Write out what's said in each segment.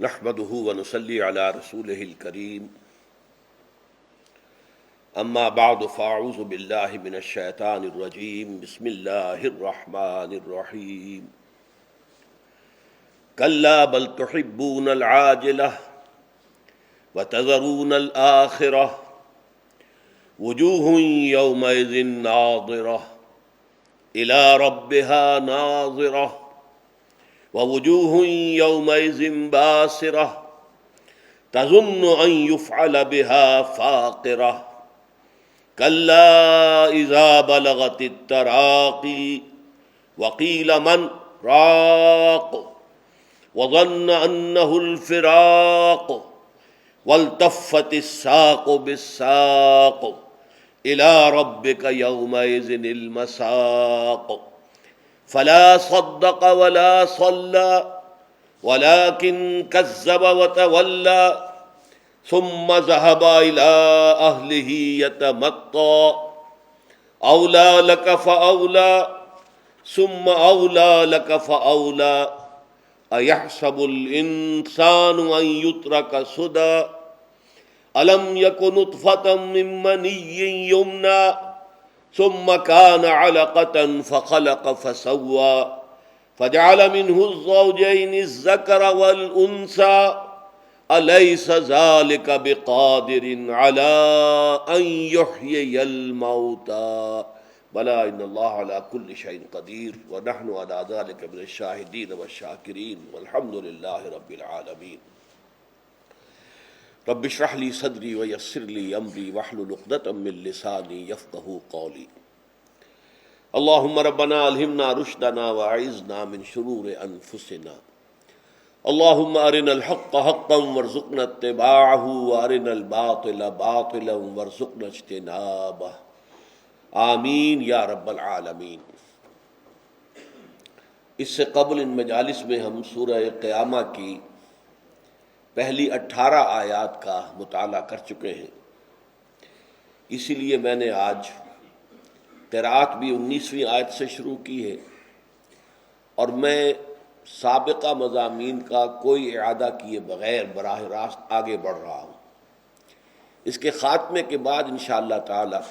نحمده ونصلي على رسوله الكريم اما بعد فاعوذ بالله من الشيطان الرجيم بسم الله الرحمن الرحيم كلا بل تحبون العاجلة وتذرون الآخرة وجوه يومئذ ناظرة إلى ربها ناظرة ووجوه يومئذ باسرة تظن أن يفعل بها فاقرة كلا إذا بلغت التراقي وقيل من راق وظن أنه الفراق والتفت الساق بالساق إلى ربك يومئذ المساق فلا صدق ولا صلى ولكن كذب وتولى ثم ذهب إلى أهله يتمطى أولى لك فأولى ثم أولى لك فأولى أيحسب الإنسان أن يترك سدى ألم يكن نطفة من مني يمنى ثم كان علقة فخلق فسوى فجعل منه الزوجين الذكر والأنثى أليس ذلك بقادر على أن يحيي الموتى بلى إن الله على كل شيء قدير ونحن على ذلك من الشاهدين والشاكرين والحمد لله رب العالمين رب اشرح لي صدري ويسر لي امري واحلل عقدة من لساني يفقهوا قولي اللهم ربنا الهمنا رشدنا واعذنا من شرور انفسنا اللهم ارنا الحق حقا وارزقنا اتباعه وارنا الباطل باطلا وارزقنا اجتنابه آمین یا رب العالمین۔ اس سے قبل ان مجالس میں ہم سورہ قیامہ کی پہلی 18 آیات کا مطالعہ کر چکے ہیں، اسی لیے میں نے آج قراءت بھی 19ویں آیت سے شروع کی ہے اور میں سابقہ مضامین کا کوئی اعادہ کیے بغیر براہ راست آگے بڑھ رہا ہوں۔ اس کے خاتمے کے بعد انشاءاللہ تعالی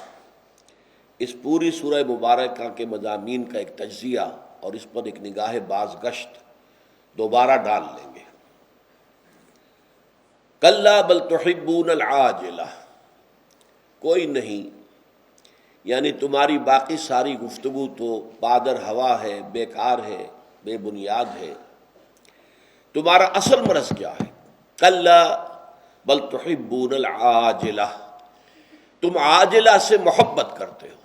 اس پوری سورہ مبارکہ کے مضامین کا ایک تجزیہ اور اس پر ایک نگاہ بازگشت دوبارہ ڈال لیں گے۔ کلا بل تحبون العاجلہ، کوئی نہیں، یعنی تمہاری باقی ساری گفتگو تو پادر ہوا ہے، بیکار ہے، بے بنیاد ہے۔ تمہارا اصل مرض کیا ہے؟ کلا بل تحبون العاجلہ، تم عاجلہ سے محبت کرتے ہو۔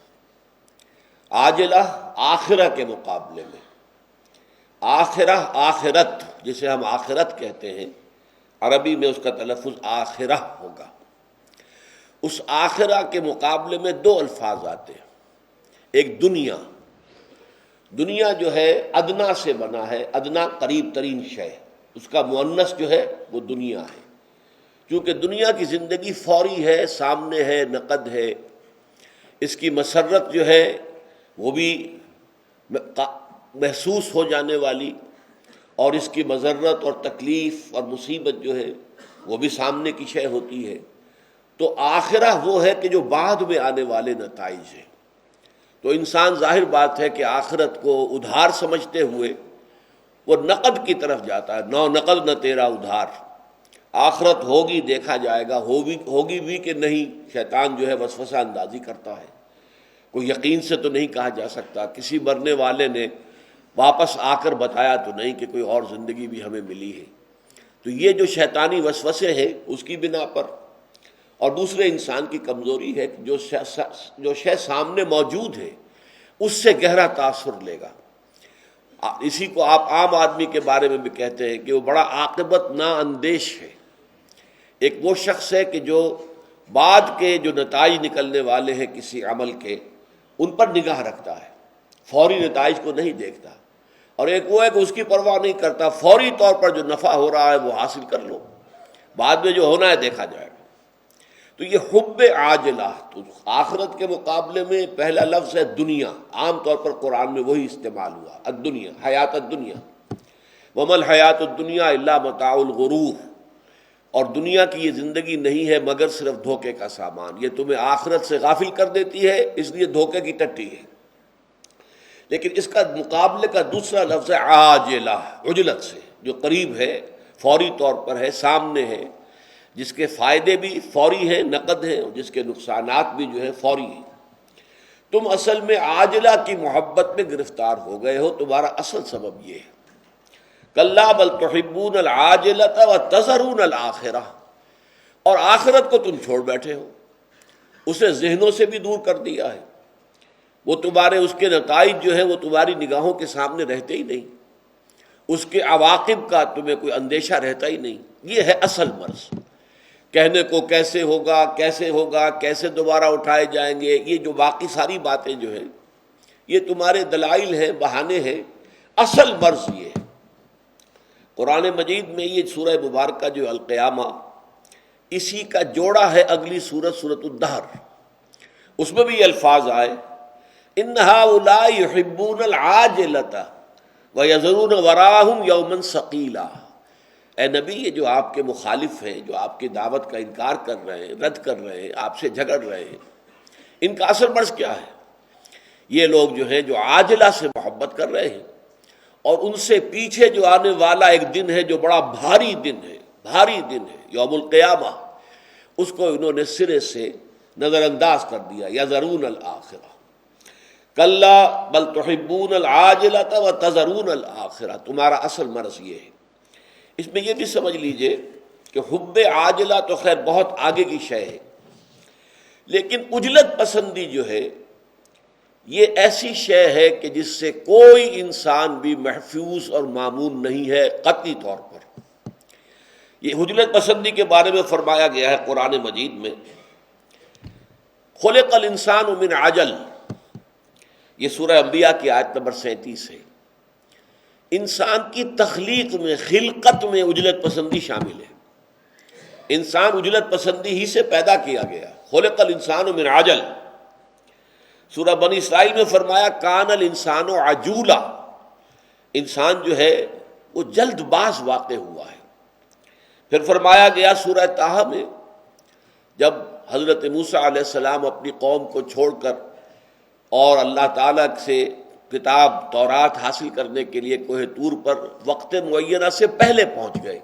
عاجلہ آخرہ کے مقابلے میں، آخرہ آخرت جسے ہم آخرت کہتے ہیں، عربی میں اس کا تلفظ آخرہ ہوگا۔ اس آخرہ کے مقابلے میں دو الفاظ آتے ہیں، ایک دنیا، دنیا جو ہے ادنا سے بنا ہے، ادنا قریب ترین شے، اس کا مؤنث جو ہے وہ دنیا ہے، کیونکہ دنیا کی زندگی فوری ہے، سامنے ہے، نقد ہے، اس کی مسرت جو ہے وہ بھی محسوس ہو جانے والی، اور اس کی مضرت اور تکلیف اور مصیبت جو ہے وہ بھی سامنے کی شے ہوتی ہے۔ تو آخرہ وہ ہے کہ جو بعد میں آنے والے نتائج ہیں۔ تو انسان ظاہر بات ہے کہ آخرت کو ادھار سمجھتے ہوئے وہ نقد کی طرف جاتا ہے، نو نقد نہ تیرا ادھار، آخرت ہوگی دیکھا جائے گا، ہوگی بھی کہ نہیں، شیطان جو ہے وسوسہ اندازی کرتا ہے، کوئی یقین سے تو نہیں کہا جا سکتا۔ کسی مرنے والے نے واپس آ کر بتایا تو نہیں کہ کوئی اور زندگی بھی ہمیں ملی ہے۔ تو یہ جو شیطانی وسوسے ہیں اس کی بنا پر، اور دوسرے انسان کی کمزوری ہے کہ جو شے سامنے موجود ہے اس سے گہرا تاثر لے گا۔ اسی کو آپ عام آدمی کے بارے میں بھی کہتے ہیں کہ وہ بڑا عاقبت نا اندیش ہے۔ ایک وہ شخص ہے کہ جو بعد کے جو نتائج نکلنے والے ہیں کسی عمل کے، ان پر نگاہ رکھتا ہے، فوری نتائج کو نہیں دیکھتا۔ اور ایک وہ ہے کہ اس کی پرواہ نہیں کرتا، فوری طور پر جو نفع ہو رہا ہے وہ حاصل کر لو، بعد میں جو ہونا ہے دیکھا جائے گا۔ تو یہ حب عاجلہ، تو آخرت کے مقابلے میں پہلا لفظ ہے دنیا، عام طور پر قرآن میں وہی استعمال ہوا، الدنیا، حیات الدنیا۔ وَمَا الْحَيَاةُ الدُّنْيَا إِلَّا مَتَاعُ الْغُرُورِ، اور دنیا کی یہ زندگی نہیں ہے مگر صرف دھوکے کا سامان، یہ تمہیں آخرت سے غافل کر دیتی ہے، اس لیے دھوکے کی ٹٹی ہے۔ لیکن اس کا مقابلے کا دوسرا لفظ ہے عاجلہ، عجلت سے، جو قریب ہے، فوری طور پر ہے، سامنے ہے، جس کے فائدے بھی فوری ہیں، نقد ہیں، اور جس کے نقصانات بھی جو ہے فوری ہیں۔ تم اصل میں عاجلہ کی محبت میں گرفتار ہو گئے ہو، تمہارا اصل سبب یہ ہے۔ کلا بل تحبون العاجلۃ وتذرون الآخرہ، اور آخرت کو تم چھوڑ بیٹھے ہو، اسے ذہنوں سے بھی دور کر دیا ہے، وہ تمہارے اس کے نتائج جو ہے وہ تمہاری نگاہوں کے سامنے رہتے ہی نہیں، اس کے عواقب کا تمہیں کوئی اندیشہ رہتا ہی نہیں۔ یہ ہے اصل مرض، کہنے کو کیسے ہوگا، کیسے ہوگا، کیسے دوبارہ اٹھائے جائیں گے، یہ جو باقی ساری باتیں جو ہیں یہ تمہارے دلائل ہیں، بہانے ہیں، اصل مرض یہ ہے۔ قرآن مجید میں یہ سورہ مبارکہ جو القیامہ، اسی کا جوڑا ہے اگلی سورت، سورۃ الدہر، اس میں بھی یہ الفاظ آئے ان ہؤلاء یحبون العاجلۃ ویذرون وراءہم یوما ثقیلا۔ اے نبی، یہ جو آپ کے مخالف ہیں، جو آپ کی دعوت کا انکار کر رہے ہیں، رد کر رہے ہیں، آپ سے جھگڑ رہے ہیں، ان کا اصل مرض کیا ہے؟ یہ لوگ جو ہیں جو عاجلہ سے محبت کر رہے ہیں، اور ان سے پیچھے جو آنے والا ایک دن ہے جو بڑا بھاری دن ہے، بھاری دن ہے، یوم القیامہ، اس کو انہوں نے سرے سے نظر انداز کر دیا۔ یذرون الآخرہ، کلا بل تحبون العاجلۃ وتذرون الآخرہ، تمہارا اصل مرض یہ ہے۔ اس میں یہ بھی سمجھ لیجئے کہ حب عاجلہ تو خیر بہت آگے کی شے ہے، لیکن عجلت پسندی جو ہے یہ ایسی شے ہے کہ جس سے کوئی انسان بھی محفوظ اور معمون نہیں ہے قطعی طور پر۔ یہ عجلت پسندی کے بارے میں فرمایا گیا ہے قرآن مجید میں، خلق الانسان من عجل، یہ سورہ انبیاء کی آیت نمبر 37 ہے۔ انسان کی تخلیق میں، خلقت میں عجلت پسندی شامل ہے، انسان عجلت پسندی ہی سے پیدا کیا گیا۔ خلق الانسان من عجل، سورہ بنی اسرائیل میں فرمایا کان الانسان عجولا، انسان جو ہے وہ جلد باز واقع ہوا ہے۔ پھر فرمایا گیا سورہ طٰہٰ میں، جب حضرت موسیٰ علیہ السلام اپنی قوم کو چھوڑ کر اور اللہ تعالیٰ سے کتاب تورات حاصل کرنے کے لیے کوہ طور پر وقت معینہ سے پہلے پہنچ گئے،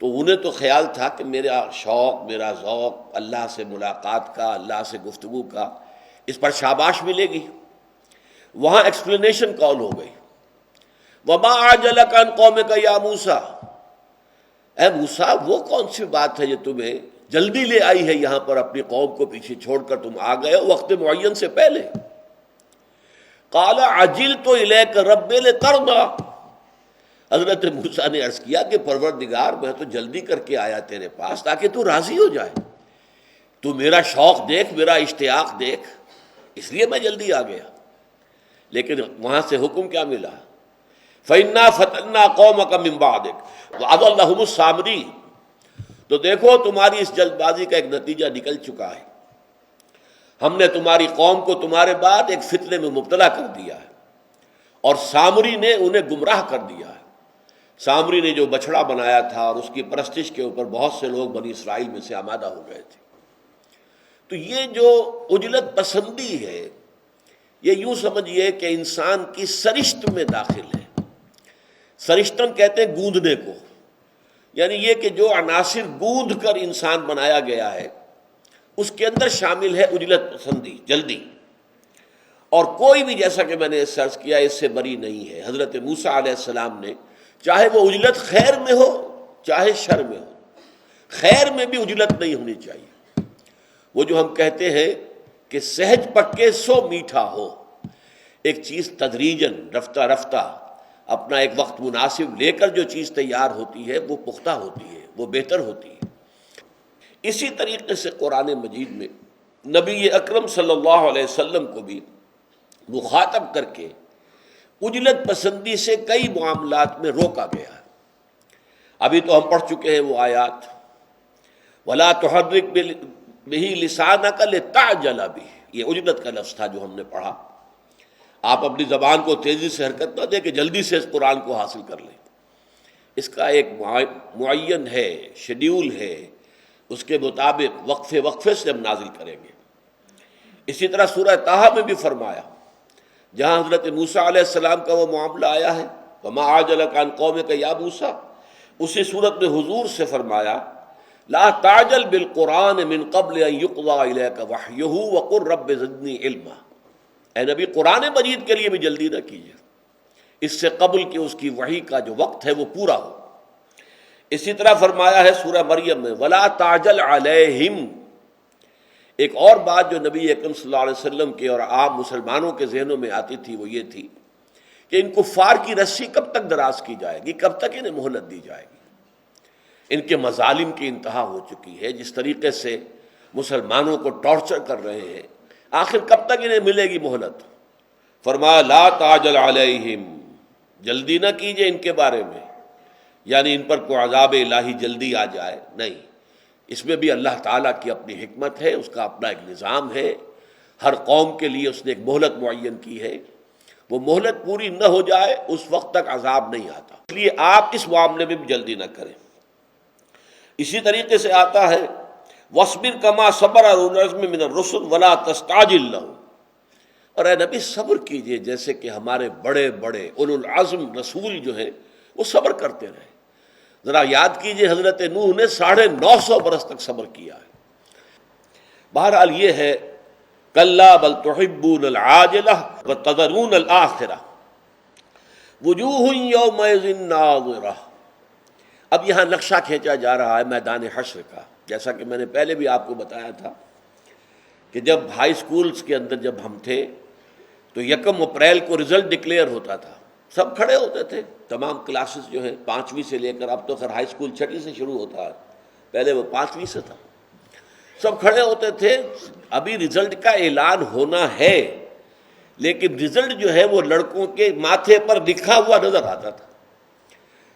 تو انہیں تو خیال تھا کہ میرا شوق، میرا ذوق اللہ سے ملاقات کا، اللہ سے گفتگو کا، اس پر شاباش ملے گی۔ وہاں ایکسپلینیشن کال ہو گئی، وَمَا أَعْجَلَكَ عَنْ قَوْمِكَ يَا موسیٰ، اے موسیٰ وہ کون سی بات ہے جو تمہیں جلدی لے آئی ہے یہاں پر، اپنی قوم کو پیچھے چھوڑ کر تم آ گئے ہو وقت معین سے پہلے۔ قَالَ عَجِلْتُ إِلَيْكَ رَبِّ لِتَرْضَىٰ، حضرت موسیٰ نے عرض کیا کہ پروردگار میں تو جلدی کر کے آیا تیرے پاس تاکہ تو راضی ہو جائے، تو میرا شوق دیکھ، میرا اشتیاق دیکھ، اس لیے میں جلدی آ گیا۔ لیکن وہاں سے حکم کیا ملا؟ فَإِنَّا فَتَنَّا قَوْمَكَ مِن بَعْدِكَ وَأَضَلَّهُمُ السَّامِرِينَ، تو دیکھو تمہاری اس جلد بازی کا ایک نتیجہ نکل چکا ہے، ہم نے تمہاری قوم کو تمہارے بعد ایک فتنے میں مبتلا کر دیا ہے، اور سامری نے انہیں گمراہ کر دیا ہے۔ سامری نے جو بچھڑا بنایا تھا اور اس کی پرستش کے اوپر بہت سے لوگ بنی اسرائیل میں سے آمادہ ہو گئے تھے۔ تو یہ جو عجلت پسندی ہے، یہ یوں سمجھیے کہ انسان کی سرشت میں داخل ہے۔ سرشتن کہتے ہیں گوندنے کو، یعنی یہ کہ جو عناصر گوندھ کر انسان بنایا گیا ہے اس کے اندر شامل ہے عجلت پسندی، جلدی، اور کوئی بھی، جیسا کہ میں نے سرچ کیا، اس سے بری نہیں ہے۔ حضرت موسیٰ علیہ السلام نے، چاہے وہ عجلت خیر میں ہو چاہے شر میں ہو، خیر میں بھی عجلت نہیں ہونی چاہیے۔ وہ جو ہم کہتے ہیں کہ سہج پکے سو میٹھا ہو، ایک چیز تدریجاً، رفتہ رفتہ، اپنا ایک وقت مناسب لے کر جو چیز تیار ہوتی ہے وہ پختہ ہوتی ہے، وہ بہتر ہوتی ہے۔ اسی طریقے سے قرآن مجید میں نبی اکرم صلی اللہ علیہ وسلم کو بھی مخاطب کر کے عجلت پسندی سے کئی معاملات میں روکا گیا ہے۔ ابھی تو ہم پڑھ چکے ہیں وہ آیات، وَلَا تُحَرِّكْ بِهِ لِسَانَكَ لِتَعْجَلَ بِهِ، یہ عجلت کا لفظ تھا جو ہم نے پڑھا۔ آپ اپنی زبان کو تیزی سے حرکت نہ دیں کہ جلدی سے اس قرآن کو حاصل کر لیں. اس کا ایک معین ہے، شیڈیول ہے، اس کے مطابق وقفے وقفے سے ہم نازل کریں گے. اسی طرح سورہ طٰہٰ میں بھی فرمایا، جہاں حضرت موسیٰ علیہ السلام کا وہ معاملہ آیا ہے وَمَا أَعْجَلَكَ عَنْ قَوْمِكَ يَا موسیٰ، اسی صورت میں حضور سے فرمایا لا تعجل بالقرآن من قبل ان يقضى إليك وحيه وقل رب زدني علما. اے نبی، قرآن مجید کے لیے بھی جلدی نہ کیجیے، اس سے قبل کہ اس کی وحی کا جو وقت ہے وہ پورا ہو. اسی طرح فرمایا ہے سورہ مریم میں ولا تعجل علیہم. ایک اور بات جو نبی اکرم صلی اللہ علیہ وسلم کے اور عام مسلمانوں کے ذہنوں میں آتی تھی وہ یہ تھی کہ ان کفار کی رسی کب تک دراز کی جائے گی، کب تک انہیں مہلت دی جائے گی. ان کے مظالم کی انتہا ہو چکی ہے، جس طریقے سے مسلمانوں کو ٹارچر کر رہے ہیں، آخر کب تک انہیں ملے گی مہلت؟ فرمایا لا تعجل علیہم، جلدی نہ کیجئے ان کے بارے میں، یعنی ان پر کوئی عذاب الہی جلدی آ جائے نہیں. اس میں بھی اللہ تعالیٰ کی اپنی حکمت ہے، اس کا اپنا ایک نظام ہے. ہر قوم کے لیے اس نے ایک مہلت معین کی ہے، وہ مہلت پوری نہ ہو جائے اس وقت تک عذاب نہیں آتا. اس لیے آپ اس معاملے میں بھی جلدی نہ کریں. اسی طریقے سے آتا ہے وَاصْبِرْ كَمَا صَبَرَ أُولُو الْعَزْمِ مِنَ الرُّسُلِ وَلَا تَسْتَعْجِلْ لَهُمْ. اور اے نبی صبر کیجئے جیسے کہ ہمارے بڑے بڑے اولو العزم رسول جو ہیں وہ صبر کرتے رہے. ذرا یاد کیجئے حضرت نوح نے 950 برس تک صبر کیا ہے. بہرحال یہ ہے کلا بل تحبون العاجلہ وتذرون الآخرہ وجوہ یومئذ ناظرہ. اب یہاں نقشہ کھینچا جا رہا ہے میدان حشر کا. جیسا کہ میں نے پہلے بھی آپ کو بتایا تھا کہ جب ہائی سکولز کے اندر جب ہم تھے تو 1 اپریل کو رزلٹ ڈکلیئر ہوتا تھا، سب کھڑے ہوتے تھے، تمام کلاسز جو ہیں 5ویں سے لے کر، اب تو خیر ہائی سکول 6 سے شروع ہوتا ہے، پہلے وہ 5ویں سے تھا. سب کھڑے ہوتے تھے. ابھی رزلٹ کا اعلان ہونا ہے لیکن رزلٹ جو ہے وہ لڑکوں کے ماتھے پر لکھا ہوا نظر آتا تھا.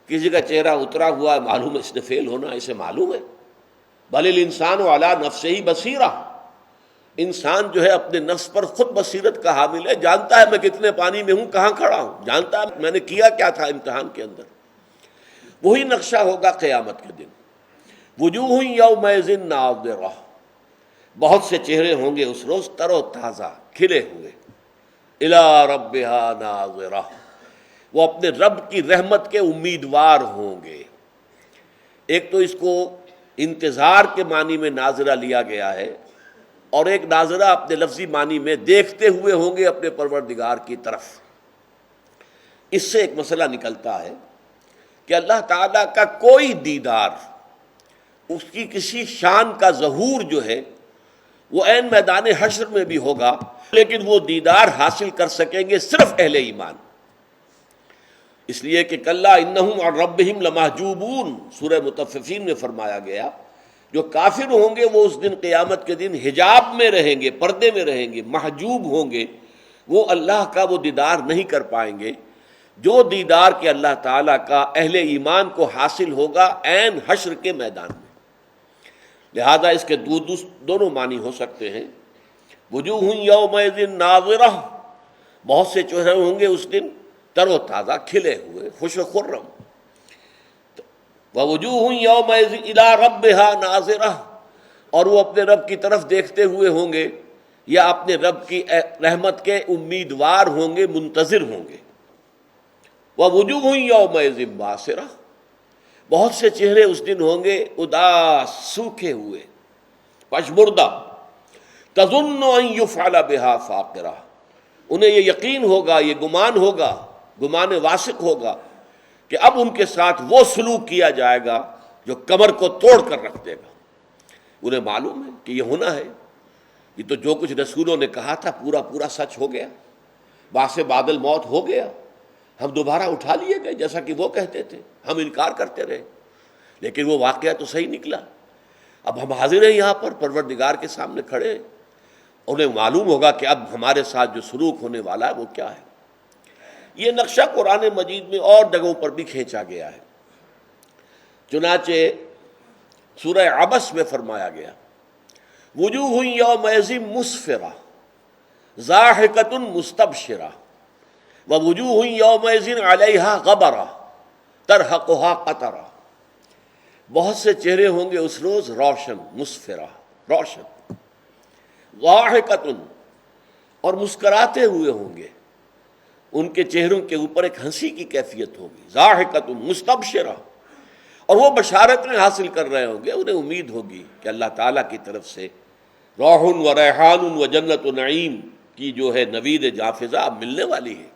کسی کا چہرہ اترا ہوا ہے، معلوم ہے اس نے فیل ہونا، اسے معلوم ہے. بل الانسان علی نفسہ بصیرہ، انسان جو ہے اپنے نفس پر خود بصیرت کا حامل ہے، جانتا ہے میں کتنے پانی میں ہوں، کہاں کھڑا ہوں، جانتا ہے میں نے کیا کیا تھا امتحان کے اندر. وہی نقشہ ہوگا قیامت کے دن. وجوہ یومئذ ناظرہ، بہت سے چہرے ہوں گے اس روز تر و تازہ، کھلے ہوئے. الی ربہا ناظرہ، وہ اپنے رب کی رحمت کے امیدوار ہوں گے. ایک تو اس کو انتظار کے معنی میں ناظرہ لیا گیا ہے، اور ایک ناظرہ اپنے لفظی معنی میں دیکھتے ہوئے ہوں گے اپنے پروردگار کی طرف. اس سے ایک مسئلہ نکلتا ہے کہ اللہ تعالیٰ کا کوئی دیدار، اس کی کسی شان کا ظہور جو ہے وہ عین میدان حشر میں بھی ہوگا، لیکن وہ دیدار حاصل کر سکیں گے صرف اہل ایمان. اس لیے کہ کلا انہم عن ربہم لمحجوبون، سورہ مطففین میں فرمایا گیا جو کافر ہوں گے وہ اس دن قیامت کے دن حجاب میں رہیں گے، پردے میں رہیں گے، محجوب ہوں گے، وہ اللہ کا وہ دیدار نہیں کر پائیں گے جو دیدار کے اللہ تعالیٰ کا اہل ایمان کو حاصل ہوگا عین حشر کے میدان میں. لہذا اس کے دونوں معنی ہو سکتے ہیں. وجوہ یومئذ ناظرہ، بہت سے چہرے ہوں گے اس دن تر و تازہ، کھلے ہوئے، خوش و خرم. وَوُجُوهٌ يَوْمَئِذٍ إِلَىٰ رَبِّهَا نَاظِرَةٌ، اور وہ اپنے رب کی طرف دیکھتے ہوئے ہوں گے یا اپنے رب کی رحمت کے امیدوار ہوں گے، منتظر ہوں گے. وَوُجُوهٌ يَوْمَئِذٍ بَاسِرَةٌ، بہت سے چہرے اس دن ہوں گے اداس، سوکھے ہوئے، پشمردہ. تَظُنُّ أَن يُفْعَلَ بِهَا فَاقِرَةٌ، انہیں یہ یقین ہوگا، یہ گمان ہوگا، گمان واثق ہوگا کہ اب ان کے ساتھ وہ سلوک کیا جائے گا جو کمر کو توڑ کر رکھ دے گا. انہیں معلوم ہے کہ یہ ہونا ہے، یہ تو جو کچھ رسولوں نے کہا تھا پورا پورا سچ ہو گیا، باعث بعد الموت ہو گیا، ہم دوبارہ اٹھا لیے گئے جیسا کہ وہ کہتے تھے، ہم انکار کرتے رہے، لیکن وہ واقعہ تو صحیح نکلا. اب ہم حاضر ہیں یہاں پر پروردگار کے سامنے کھڑے، انہیں معلوم ہوگا کہ اب ہمارے ساتھ جو سلوک ہونے والا ہے وہ کیا ہے. یہ نقشہ قرآن مجید میں اور جگہوں پر بھی کھینچا گیا ہے. چنانچہ سورہ عبس میں فرمایا گیا وجوہ یومئذ مسفرہ ضاحکۃ مستبشرہ. ووجوہ یومئذ علیہا غبرہ ترہقہا قطرہ، بہت سے چہرے ہوں گے اس روز روشن، مسفرہ، روشن، ضاحکۃ، اور مسکراتے ہوئے ہوں گے، ان کے چہروں کے اوپر ایک ہنسی کی کیفیت ہوگی، ضاحکۃ مستبشرہ، اور وہ بشارتیں حاصل کر رہے ہوں گے، انہیں امید ہوگی کہ اللہ تعالیٰ کی طرف سے روح و ریحان و جنت و نعیم کی جو ہے نوید جافزہ اب ملنے والی ہے۔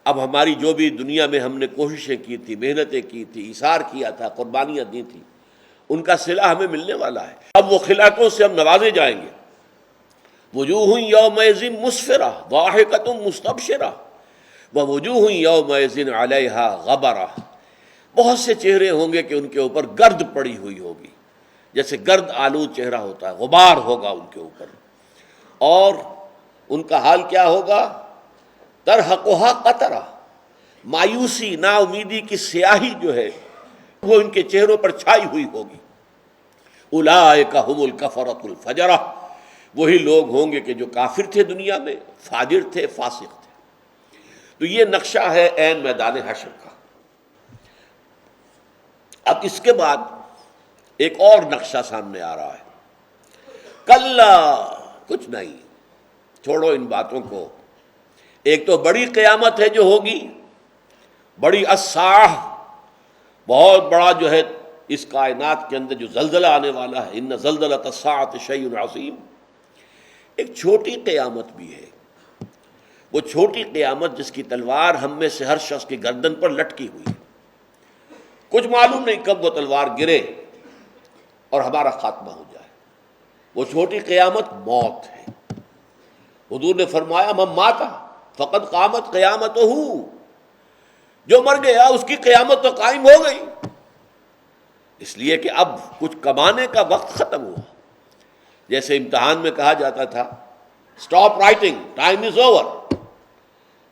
اب ہماری جو بھی دنیا میں ہم نے کوششیں کی تھی، محنتیں کی تھی، ایثار کیا تھا، قربانیاں دی تھیں، ان کا صلہ ہمیں ملنے والا ہے۔ اب وہ خلعتوں سے ہم نوازے جائیں گے۔ وجوہ یومئذ مسفرہ ضاحکۃ مستبشرہ ووجوہ یومئذ علیہا غبرہ، بہت سے چہرے ہوں گے کہ ان کے اوپر گرد پڑی ہوئی ہوگی، جیسے گرد آلود چہرہ ہوتا ہے، غبار ہوگا ان کے اوپر، اور ان کا حال کیا ہوگا؟ ترہقہا قطرہ، مایوسی، نا امیدی کی سیاہی جو ہے وہ ان کے چہروں پر چھائی ہوئی ہوگی۔ اولئک ھم الکفرۃ الفجرہ، وہی لوگ ہوں گے کہ جو کافر تھے دنیا میں، فاجر تھے، فاسق تھے۔ تو یہ نقشہ ہے عین میدان حشر کا۔ اب اس کے بعد ایک اور نقشہ سامنے آ رہا ہے۔ کلا، کچھ نہیں، چھوڑو ان باتوں کو۔ ایک تو بڑی قیامت ہے جو ہوگی، بڑی الساعہ، بہت بڑا جو ہے اس کائنات کے اندر جو زلزلہ آنے والا ہے، ان زلزلۃ الساعۃ شیء عظیم۔ ایک چھوٹی قیامت بھی ہے، وہ چھوٹی قیامت جس کی تلوار ہم میں سے ہر شخص کی گردن پر لٹکی ہوئی ہے، کچھ معلوم نہیں کب وہ تلوار گرے اور ہمارا خاتمہ ہو جائے۔ وہ چھوٹی قیامت موت ہے۔ حضور نے فرمایا من مات فقد قامت قیامتہ، جو مر گیا اس کی قیامت تو قائم ہو گئی، اس لیے کہ اب کچھ کمانے کا وقت ختم ہوا۔ جیسے امتحان میں کہا جاتا تھا stop writing, time is over,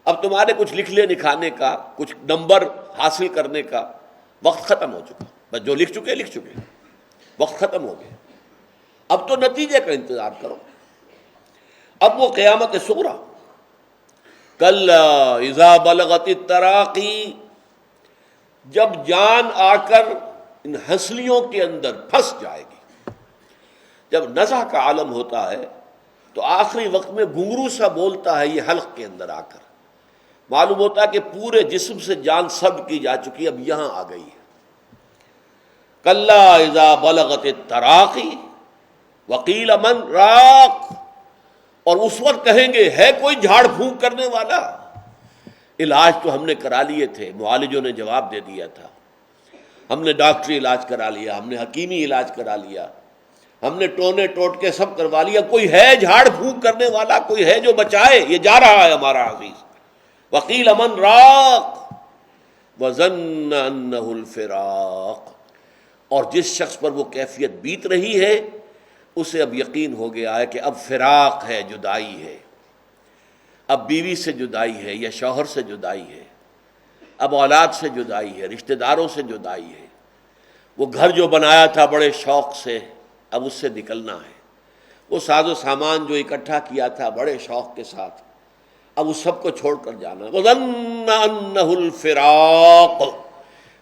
اب تمہارے کچھ لکھنے لکھانے کا، کچھ نمبر حاصل کرنے کا وقت ختم ہو چکا، بس جو لکھ چکے لکھ چکے، وقت ختم ہو گیا، اب تو نتیجے کا انتظار کرو۔ اب وہ قیامت صغریٰ، کلا اذا بلغت التراقی، جب جان آ کر ان ہنسلیوں کے اندر پھنس جائے گی۔ جب نزع کا عالم ہوتا ہے تو آخری وقت میں گھنگرو سا بولتا ہے یہ حلق کے اندر آ کر، معلوم ہوتا ہے کہ پورے جسم سے جان سلب کی جا چکی، اب یہاں آ گئی ہے۔ کلا اذا بلغت التراقی وقیل من راق، اور اس وقت کہیں گے ہے کوئی جھاڑ پھونک کرنے والا؟ علاج تو ہم نے کرا لیے تھے، معالجوں نے جواب دے دیا تھا، ہم نے ڈاکٹری علاج کرا لیا، ہم نے حکیمی علاج کرا لیا، ہم نے ٹونے ٹوٹ کے سب کروا لیا، کوئی ہے جھاڑ پھونک کرنے والا؟ کوئی ہے جو بچائے؟ یہ جا رہا ہے ہمارا عزیز۔ وقیل من راق وظن انہ الفراق، اور جس شخص پر وہ کیفیت بیت رہی ہے اسے اب یقین ہو گیا ہے کہ اب فراق ہے، جدائی ہے، اب بیوی سے جدائی ہے یا شوہر سے جدائی ہے، اب اولاد سے جدائی ہے، رشتہ داروں سے جدائی ہے، وہ گھر جو بنایا تھا بڑے شوق سے اب اس سے نکلنا ہے، وہ ساز و سامان جو اکٹھا کیا تھا بڑے شوق کے ساتھ اب اس سب کو چھوڑ کر جانا۔ وَظَنَّ أَنَّهُ الْفِرَاقُ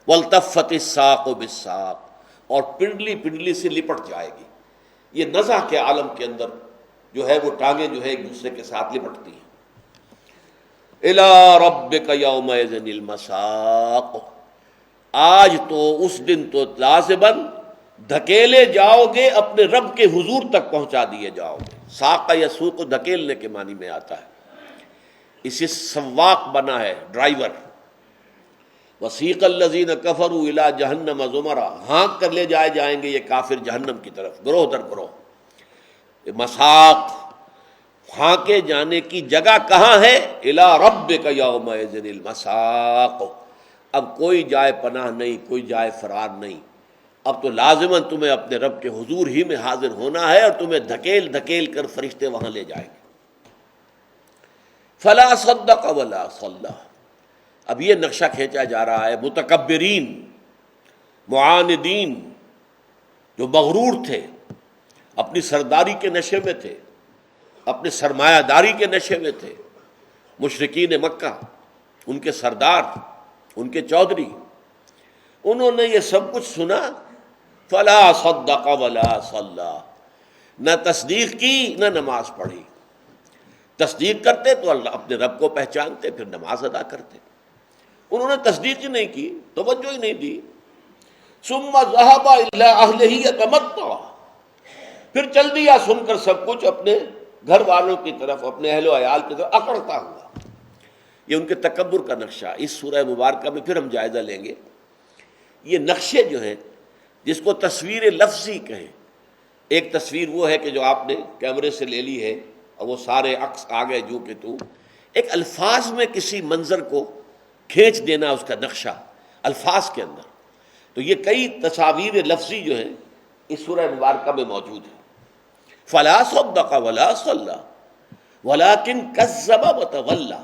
وَالْتَفَّتِ السَّاقُ بِالسَّاقِ، اور پنڈلی پنڈلی سے لپٹ جائے گی۔ یہ نزع کے عالم کے اندر جو ہے وہ ٹانگیں جو ہے ایک دوسرے کے ساتھ لپٹتی ہیں۔ إِلَىٰ رَبِّكَ يَوْمَئِذٍ الْمَسَاقُ، آج تو اس دن تو لازماً دھکیلے جاؤ گے، اپنے رب کے حضور تک پہنچا دیے جاؤ گے۔ ساق یسوق دھکیلنے کے معنی میں آتا ہے، اسے سواق بنا ہے، ڈرائیور۔ وسیق الذین کفروا الی جہنم زمرا، ہانک کر لے جائے جائیں گے یہ کافر جہنم کی طرف، گروہ در گروہ۔ مساق، ہانکے جانے کی جگہ کہاں ہے؟ الی ربک یومئذ المساق، اب کوئی جائے پناہ نہیں، کوئی جائے فرار نہیں، اب تو لازماً تمہیں اپنے رب کے حضور ہی میں حاضر ہونا ہے، اور تمہیں دھکیل دھکیل کر فرشتے وہاں لے جائیں گے۔ فلا صدق ولا صلی، اب یہ نقشہ کھینچا جا رہا ہے۔ متکبرین، معاندین، جو مغرور تھے، اپنی سرداری کے نشے میں تھے، اپنے سرمایہ داری کے نشے میں تھے، مشرکین مکہ، ان کے سردار، ان کے چودھری، انہوں نے یہ سب کچھ سنا، فلا صدق ولا صلی، نہ تصدیق کی نہ نماز پڑھی۔ تصدیق کرتے تو اللہ اپنے رب کو پہچانتے، پھر نماز ادا کرتے۔ انہوں نے تصدیق ہی نہیں کی، توجہ ہی نہیں دی۔ ثم ذهب الى اهله يتمتع، پھر چل دیا سن کر سب کچھ اپنے گھر والوں کی طرف، اپنے اہل و عیال کی طرف اکڑتا ہوا۔ یہ ان کے تکبر کا نقشہ اس سورہ مبارکہ میں پھر ہم جائزہ لیں گے۔ یہ نقشے جو ہیں، جس کو تصویر لفظی کہیں، ایک تصویر وہ ہے کہ جو آپ نے کیمرے سے لے لی ہے اور وہ سارے عکس آ گئے جو کہ تو، ایک الفاظ میں کسی منظر کو کھینچ دینا، اس کا نقشہ الفاظ کے اندر۔ تو یہ کئی تصاویر لفظی جو ہیں اس سورہ مبارکہ میں موجود ہیں۔ فلا صدق ولا صلی ولکن کذب وتولی،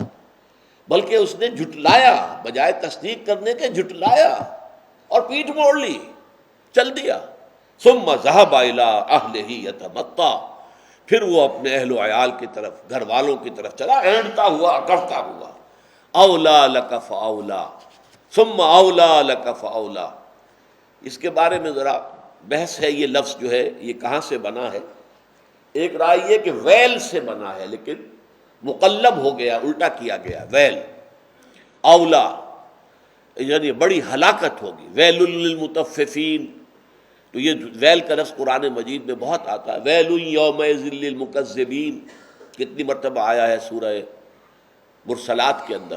بلکہ اس نے جھٹلایا، بجائے تصدیق کرنے کے جھٹلایا اور پیٹھ موڑ لی، چل دیا۔ ثم ذهب الى اهله يتمتع، پھر وہ اپنے اہل و عیال کی طرف، گھر والوں کی طرف چلا، اینڈتا ہوا، اکڑتا ہوا۔ اولا لک فاولا ثم اولا لک فاولا، اس کے بارے میں ذرا بحث ہے۔ یہ لفظ جو ہے یہ کہاں سے بنا ہے؟ ایک رائے یہ کہ ویل سے بنا ہے، لیکن مقلب ہو گیا، الٹا کیا گیا۔ ویل، اولا یعنی بڑی ہلاکت ہوگی، ویل للمطففین۔ تو یہ ویل کا لفظ قرآن مجید میں بہت آتا ہے، ویل یومئذ للمکذبین، کتنی مرتبہ آیا ہے سورہ مرسلات کے اندر۔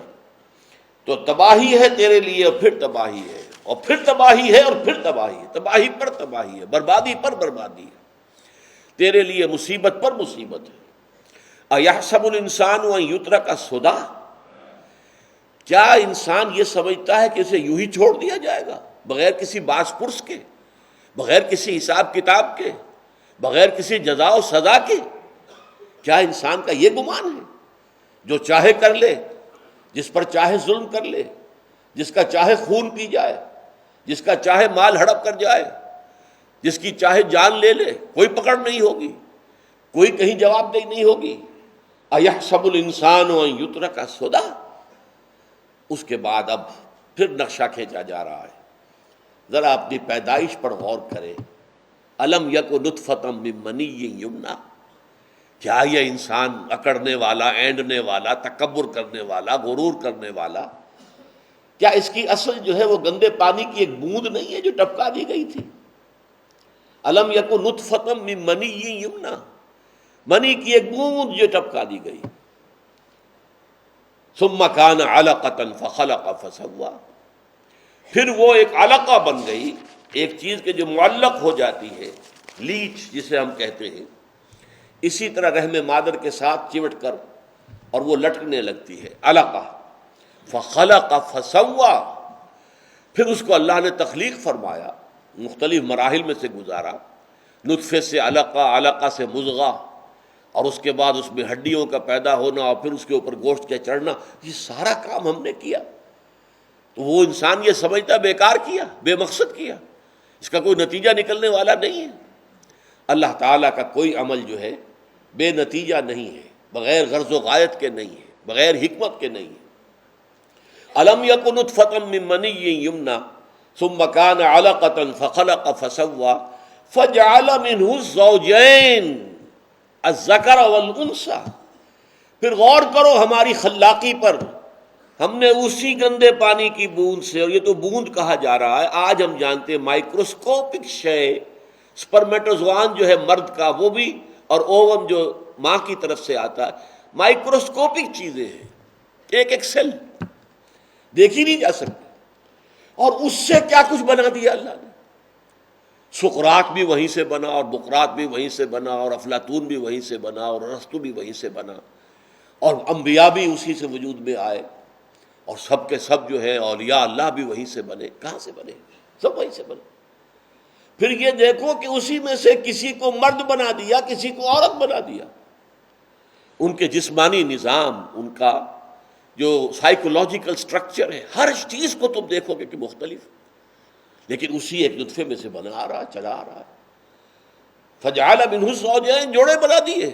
تو تباہی ہے تیرے لیے، اور پھر تباہی ہے، اور پھر تباہی ہے، اور پھر تباہی ہے، تباہی پر تباہی ہے، بربادی پر بربادی ہے، تیرے لیے مصیبت پر مصیبت ہے۔ اَیَحْسَبُ الْإِنسَانُ أَن يُتْرَكَ سُدًى، کیا انسان یہ سمجھتا ہے کہ اسے یوں ہی چھوڑ دیا جائے گا، بغیر کسی باس پرس کے، بغیر کسی حساب کتاب کے، بغیر کسی جزا و سزا کے؟ کیا انسان کا یہ گمان ہے؟ جو چاہے کر لے، جس پر چاہے ظلم کر لے، جس کا چاہے خون پی جائے، جس کا چاہے مال ہڑپ کر جائے، جس کی چاہے جان لے لے، کوئی پکڑ نہیں ہوگی، کوئی کہیں جواب دہی نہیں ہوگی۔ اَیَحْسَبُ الْإِنسَانُ أَن يُتْرَكَ سُدًى، اس کے بعد اب پھر نقشہ کھینچا جا رہا ہے۔ ذرا اپنی پیدائش پر غور کرے۔ الم یک نطفۃ من منی یمنیٰ، کیا یہ انسان اکڑنے والا، اینڈنے والا، تکبر کرنے والا، غرور کرنے والا، کیا اس کی اصل جو ہے وہ گندے پانی کی ایک بوند نہیں ہے جو ٹپکا دی گئی تھی؟ الم یک نطفۃ من منی یمنیٰ، منی کی ایک بوند جو ٹپکا دی گئی۔ ثم کان علقۃ فخلق فسویٰ، پھر وہ ایک علقہ بن گئی، ایک چیز کے جو معلق ہو جاتی ہے، لیچ جسے ہم کہتے ہیں، اسی طرح رحم مادر کے ساتھ چمٹ کر اور وہ لٹکنے لگتی ہے، علقہ۔ فخلق فسویٰ، پھر اس کو اللہ نے تخلیق فرمایا، مختلف مراحل میں سے گزارا، نطفے سے علقہ، علقہ سے مضغہ، اور اس کے بعد اس میں ہڈیوں کا پیدا ہونا، اور پھر اس کے اوپر گوشت کا چڑھنا۔ یہ سارا کام ہم نے کیا، تو وہ انسان یہ سمجھتا بیکار کیا، بے مقصد کیا، اس کا کوئی نتیجہ نکلنے والا نہیں ہے۔ اللہ تعالیٰ کا کوئی عمل جو ہے بے نتیجہ نہیں ہے، بغیر غرض و غایت کے نہیں ہے، بغیر حکمت کے نہیں ہے۔ الم یک نطفۃ من منی یمنیٰ ثم کان علقۃ فخلق فسویٰ فجعل منہ الزوجین الذکر والانثیٰ، پھر غور کرو ہماری خلاقی پر، ہم نے اسی گندے پانی کی بوند سے، اور یہ تو بوند کہا جا رہا ہے، آج ہم جانتے ہیں مائکروسکوپک شے، سپرمیٹوزوان جو ہے مرد کا وہ بھی، اور اوون جو ماں کی طرف سے آتا ہے، مائکروسکوپک چیزیں ہیں، ایک ایک سیل دیکھی نہیں جا سکتی، اور اس سے کیا کچھ بنا دیا اللہ نے۔ سقراط بھی وہیں سے بنا، اور بقراط بھی وہیں سے بنا، اور افلاطون بھی وہیں سے بنا، اور ارسطو بھی وہیں سے بنا، اور انبیاء بھی اسی سے وجود میں آئے، اور سب کے سب جو ہے اولیاء اللہ بھی وہیں سے بنے۔ کہاں سے بنے؟ سب وہیں سے بنے۔ پھر یہ دیکھو کہ اسی میں سے کسی کو مرد بنا دیا، کسی کو عورت بنا دیا۔ ان کے جسمانی نظام، ان کا جو سائیکولوجیکل سٹرکچر ہے، ہر چیز کو تم دیکھو گے کہ مختلف، لیکن اسی ایک نطفے میں سے بنا آ رہا ہے، چلا آ رہا ہے۔ فجعل منہ الزوجین، جوڑے بنا دیے،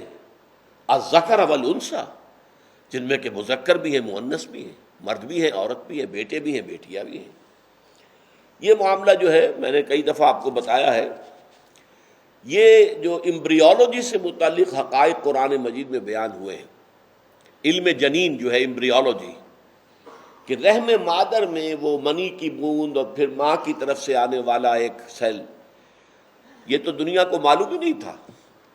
الذکر والانثیٰ، جن میں کہ مذکر بھی ہے، مؤنث بھی ہے، مرد بھی ہیں، عورت بھی ہے، بیٹے بھی ہیں، بیٹیاں بھی ہیں۔ یہ معاملہ جو ہے میں نے کئی دفعہ آپ کو بتایا ہے، یہ جو امبریولوجی سے متعلق حقائق قرآن مجید میں بیان ہوئے ہیں، علم جنین جو ہے امبریولوجی، کہ رحم مادر میں وہ منی کی بوند اور پھر ماں کی طرف سے آنے والا ایک سیل، یہ تو دنیا کو معلوم ہی نہیں تھا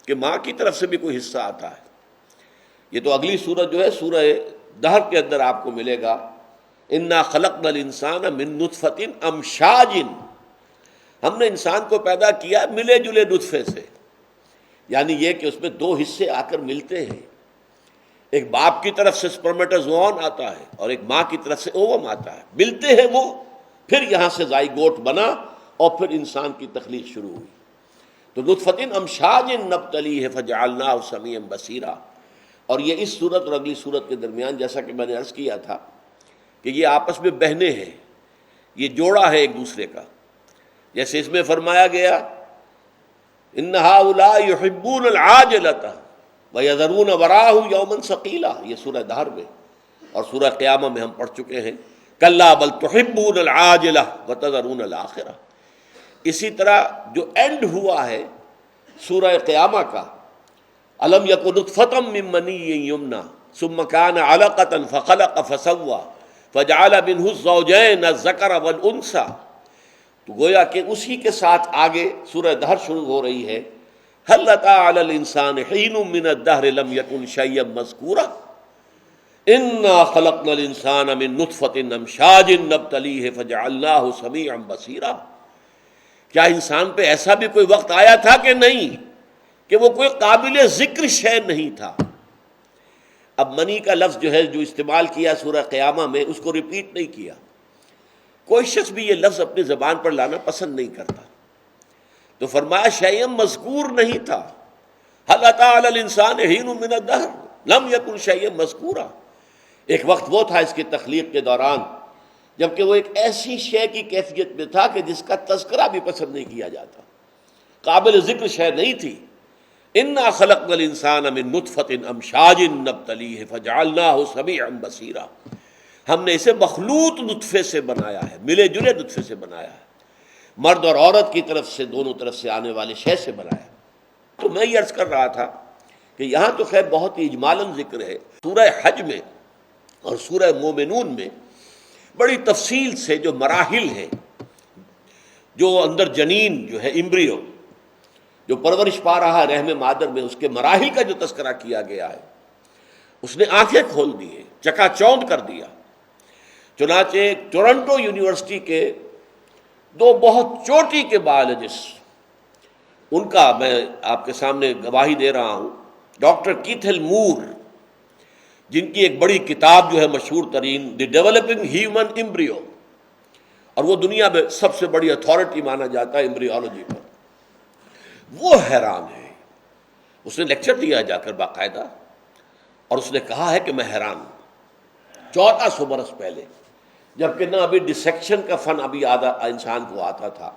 کہ ماں کی طرف سے بھی کوئی حصہ آتا ہے۔ یہ تو اگلی سورت جو ہے سورہ دہر کے اندر آپ کو ملے گا، انا خلقنا الانسان من نطفۃ امشاج، ہم نے انسان کو پیدا کیا ملے جلے نطفے سے، یعنی یہ کہ اس میں دو حصے آ کر ملتے ہیں، ایک باپ کی طرف سے سپرمیٹازوئن آتا ہے اور ایک ماں کی طرف سے اووم آتا ہے، ملتے ہیں وہ، پھر یہاں سے زائگوٹ بنا اور پھر انسان کی تخلیق شروع ہوئی۔ تو نطفۃ امشاج نبتلیہ فجعلناہ سمیعا بصیرا، اور یہ اس صورت اور اگلی صورت کے درمیان جیسا کہ میں نے عرض کیا تھا کہ یہ آپس میں بہنے ہیں، یہ جوڑا ہے ایک دوسرے کا، جیسے اس میں فرمایا گیا ان ہؤلاء یحبون العاجلۃ وَيَذَرُونَ وَرَاءَهُمْ يَوْمًا ثَقِيلًا، یہ سورہ دہر میں، اور سورہ قیامہ میں ہم پڑھ چکے ہیں کَلَّا بَلْ تُحِبُّونَ الْعَاجِلَةَ وَتَذَرُونَ الْآخِرَةَ۔ اسی طرح جو اینڈ ہوا ہے سورہ قیامہ کا، أَلَمْ يَكُن نُطْفَةً مِّن مَّنِيٍّ يُمْنَىٰ ثُمَّ كَانَ عَلَقَةً فَخَلَقَ فَسَوَّىٰ فَجَعَلَ مِنْهُ الزَّوْجَيْنِ الذَّكَرَ وَالْأُنثَىٰ، تو گویا کہ اسی کے ساتھ آگے سورہ دہر شروع ہو رہی ہے، هل أتى على الإنسان حين من الدهر لم يكن شيئا مذكورا إنا خلقنا الإنسان من نطفة أمشاج نبتليه فجعلناه سميعا بصيرا۔ کیا انسان پہ ایسا بھی کوئی وقت آیا تھا کہ نہیں کہ وہ کوئی قابل ذکر شے نہیں تھا؟ اب منی کا لفظ جو ہے جو استعمال کیا سورہ قیامہ میں، اس کو ریپیٹ نہیں کیا، کوئی شخص بھی یہ لفظ اپنی زبان پر لانا پسند نہیں کرتا، تو فرمایا شیئا مذکور نہیں تھا، هل أتى على الإنسان حين من الدهر لم يكن شيئا مذکورا۔ ایک وقت وہ تھا اس کی تخلیق کے دوران جبکہ وہ ایک ایسی شے کی کیفیت میں تھا کہ جس کا تذکرہ بھی پسند نہیں کیا جاتا، قابل ذکر شے نہیں تھی۔ انا خلقنا الانسان من نطفة امشاج نبتلیہ فجعلناہ سمیعا بصیرا، ہم نے اسے مخلوط نطفے سے بنایا ہے، ملے جلے نطفے سے بنایا ہے، مرد اور عورت کی طرف سے، دونوں طرف سے آنے والے شے سے بنایا۔ تو میں یہ عرض کر رہا تھا کہ یہاں تو خیر بہت ہی اجمالاً ذکر ہے، سورہ حج میں اور سورہ مومنون میں بڑی تفصیل سے جو مراحل ہیں، جو اندر جنین جو ہے امبریو جو پرورش پا رہا ہے رحم مادر میں، اس کے مراحل کا جو تذکرہ کیا گیا ہے، اس نے آنکھیں کھول دی ہیں، چکا چوند کر دیا۔ چنانچہ ٹورنٹو یونیورسٹی کے دو بہت چوٹی کے بایولوجسٹ، ان کا میں آپ کے سامنے گواہی دے رہا ہوں، ڈاکٹر کیتھل مور، جن کی ایک بڑی کتاب جو ہے مشہور ترین دی ڈیولپنگ ہیومن امبریو، اور وہ دنیا میں سب سے بڑی اتھارٹی مانا جاتا ہے امبریولوجی پر، وہ حیران ہے۔ اس نے لیکچر دیا جا کر باقاعدہ، اور اس نے کہا ہے کہ میں حیران ہوں، 1400 برس پہلے، جبکہ نہ ابھی ڈسیکشن کا فن ابھی آدھا انسان کو آتا تھا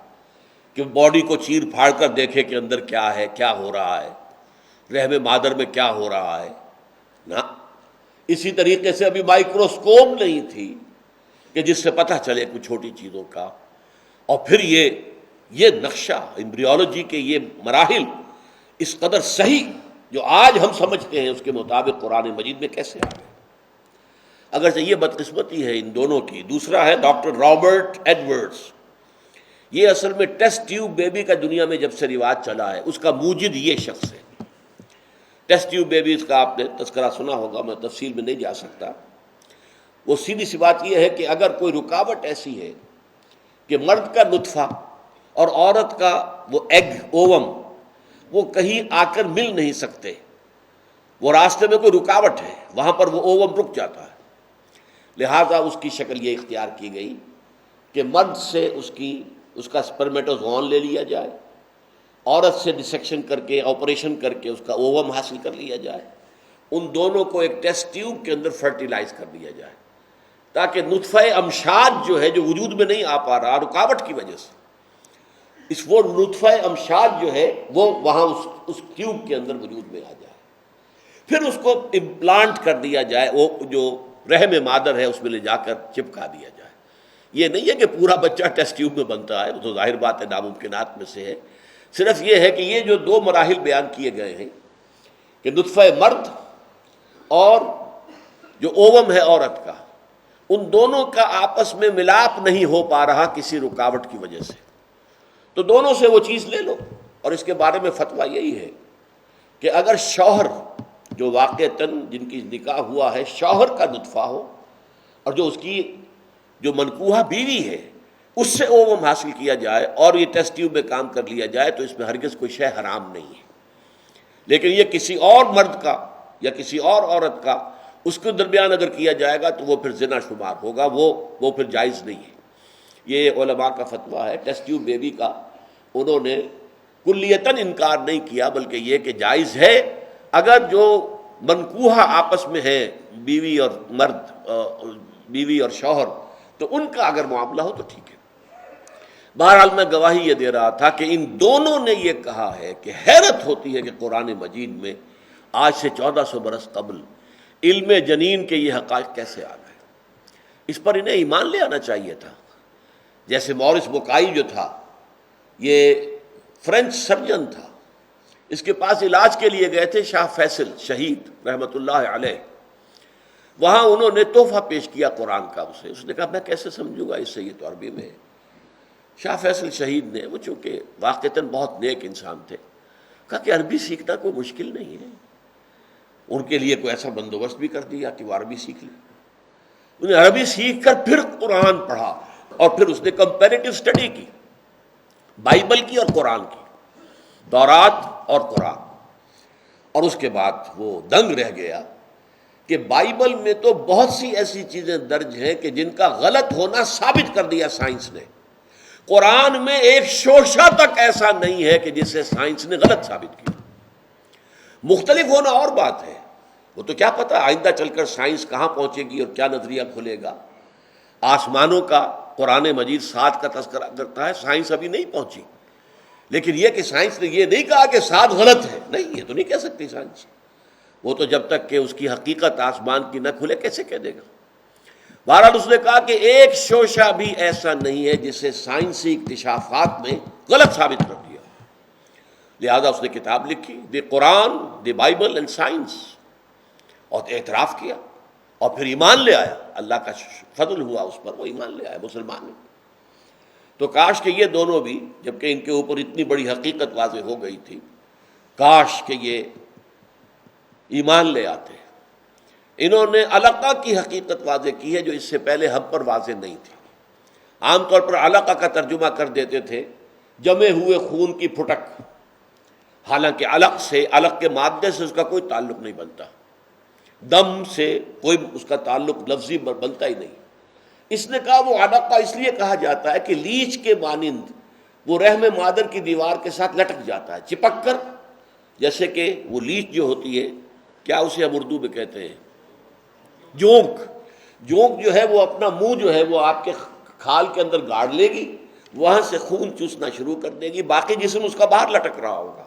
کہ باڈی کو چیر پھاڑ کر دیکھے کہ اندر کیا ہے، کیا ہو رہا ہے، رحم مادر میں کیا ہو رہا ہے، نہ اسی طریقے سے ابھی مائکروسکوپ نہیں تھی کہ جس سے پتہ چلے کچھ چھوٹی چیزوں کا، اور پھر یہ نقشہ امبریولوجی کے یہ مراحل اس قدر صحیح جو آج ہم سمجھتے ہیں اس کے مطابق قرآن مجید میں کیسے آ گئے۔ اگرچہ یہ بدقسمتی ہے ان دونوں کی۔ دوسرا ہے ڈاکٹر رابرٹ ایڈورڈز، یہ اصل میں ٹیسٹ ٹیوب بیبی کا دنیا میں جب سے رواج چلا ہے اس کا موجد یہ شخص ہے۔ ٹیسٹ ٹیوب بیبیز کا آپ نے تذکرہ سنا ہوگا، میں تفصیل میں نہیں جا سکتا۔ وہ سیدھی سی بات یہ ہے کہ اگر کوئی رکاوٹ ایسی ہے کہ مرد کا نطفہ اور عورت کا وہ ایگ اووم وہ کہیں آ کر مل نہیں سکتے، وہ راستے میں کوئی رکاوٹ ہے، وہاں پر وہ اووم رک جاتا ہے، لہذا اس کی شکل یہ اختیار کی گئی کہ مرد سے اس کا سپرمیٹوزوئن لے لیا جائے، عورت سے ڈسیکشن کر کے آپریشن کر کے اس کا اووم حاصل کر لیا جائے، ان دونوں کو ایک ٹیسٹ ٹیوب کے اندر فرٹیلائز کر دیا جائے تاکہ نطفہ امشاج جو ہے جو وجود میں نہیں آ پا رہا رکاوٹ کی وجہ سے، وہ نطفہ امشاج جو ہے وہ وہاں اس ٹیوب کے اندر وجود میں آ جائے، پھر اس کو امپلانٹ کر دیا جائے، وہ جو رحم مادر ہے اس میں لے جا کر چپکا دیا جائے۔ یہ نہیں ہے کہ پورا بچہ ٹیسٹ ٹیوب میں بنتا ہے، وہ تو ظاہر بات ہے ناممکنات میں سے ہے۔ صرف یہ ہے کہ یہ جو دو مراحل بیان کیے گئے ہیں کہ نطفہ مرد اور جو اوم ہے عورت کا، ان دونوں کا آپس میں ملاپ نہیں ہو پا رہا کسی رکاوٹ کی وجہ سے، تو دونوں سے وہ چیز لے لو۔ اور اس کے بارے میں فتویٰ یہی ہے کہ اگر شوہر جو واقعتاً جن کی نکاح ہوا ہے شوہر کا نطفہ ہو، اور جو اس کی جو منکوحہ بیوی ہے اس سے اوم حاصل کیا جائے اور یہ ٹیسٹ ٹیوب میں کام کر لیا جائے، تو اس میں ہرگز کوئی شے حرام نہیں ہے۔ لیکن یہ کسی اور مرد کا یا کسی اور عورت کا اس کے درمیان اگر کیا جائے گا تو وہ پھر زنا شمار ہوگا، وہ پھر جائز نہیں ہے۔ یہ علماء کا فتویٰ ہے۔ ٹیسٹ ٹیوب بیبی کا انہوں نے کلیتاً انکار نہیں کیا، بلکہ یہ کہ جائز ہے اگر جو منکوحہ آپس میں ہے بیوی اور مرد، بیوی اور شوہر، تو ان کا اگر معاملہ ہو تو ٹھیک ہے۔ بہرحال میں گواہی یہ دے رہا تھا کہ ان دونوں نے یہ کہا ہے کہ حیرت ہوتی ہے کہ قرآن مجید میں آج سے 1400 برس قبل علم جنین کے یہ حقائق کیسے آ گئے۔ اس پر انہیں ایمان لے آنا چاہیے تھا۔ جیسے مورس بوکائی جو تھا، یہ فرینچ سرجن تھا، اس کے پاس علاج کے لیے گئے تھے شاہ فیصل شہید رحمۃ اللہ علیہ۔ وہاں انہوں نے تحفہ پیش کیا قرآن کا اسے، اس نے کہا میں کیسے سمجھوں گا اس سے، یہ تو عربی میں ہے۔ شاہ فیصل شہید نے، وہ چونکہ واقعتاً بہت نیک انسان تھے، کہا کہ عربی سیکھنا کوئی مشکل نہیں ہے۔ ان کے لیے کوئی ایسا بندوبست بھی کر دیا کہ وہ عربی سیکھ لیں۔ انہیں عربی سیکھ کر پھر قرآن پڑھا، اور پھر اس نے کمپیریٹو سٹڈی کی، بائبل کی اور قرآن کی، تورات اور قرآن، اور اس کے بعد وہ دنگ رہ گیا کہ بائبل میں تو بہت سی ایسی چیزیں درج ہیں کہ جن کا غلط ہونا ثابت کر دیا سائنس نے۔ قرآن میں ایک شوشہ تک ایسا نہیں ہے کہ جسے سائنس نے غلط ثابت کیا۔ مختلف ہونا اور بات ہے، وہ تو کیا پتہ آئندہ چل کر سائنس کہاں پہنچے گی اور کیا نظریہ کھلے گا۔ آسمانوں کا قرآن مجید 7 کا تذکرہ کرتا ہے، سائنس ابھی نہیں پہنچی، لیکن یہ کہ سائنس نے یہ نہیں کہا کہ 7 غلط ہے، نہیں، یہ تو نہیں کہہ سکتی سائنس۔ وہ تو جب تک کہ اس کی حقیقت آسمان کی نہ کھلے کیسے کہہ دے گا۔ بہرحال اس نے کہا کہ ایک شوشہ بھی ایسا نہیں ہے جسے سائنسی اکتشافات میں غلط ثابت کر دیا۔ لہذا اس نے کتاب لکھی، دی قرآن، دی بائبل اینڈ سائنس، اور اعتراف کیا اور پھر ایمان لے آیا۔ اللہ کا فضل ہوا اس پر، وہ ایمان لے آیا، مسلمان ہے۔ تو کاش کہ یہ دونوں بھی، جبکہ ان کے اوپر اتنی بڑی حقیقت واضح ہو گئی تھی، کاش کہ یہ ایمان لے آتے۔ انہوں نے علقہ کی حقیقت واضح کی ہے جو اس سے پہلے ہم پر واضح نہیں تھی۔ عام طور پر علقہ کا ترجمہ کر دیتے تھے جمے ہوئے خون کی پھٹک، حالانکہ علق کے مادے سے اس کا کوئی تعلق نہیں بنتا، دم سے کوئی اس کا تعلق لفظی بنتا ہی نہیں۔ اس نے کہا وہ علقہ اس لیے کہا جاتا ہے کہ لیچ کے مانند وہ رحم مادر کی دیوار کے ساتھ لٹک جاتا ہے، چپک کر، جیسے کہ وہ لیچ جو ہوتی ہے، کیا اسے ہم اردو میں کہتے ہیں، جونک جو ہے وہ اپنا منہ جو ہے وہ آپ کے کھال کے اندر گاڑ لے گی، وہاں سے خون چوسنا شروع کر دے گی، باقی جسم اس کا باہر لٹک رہا ہوگا،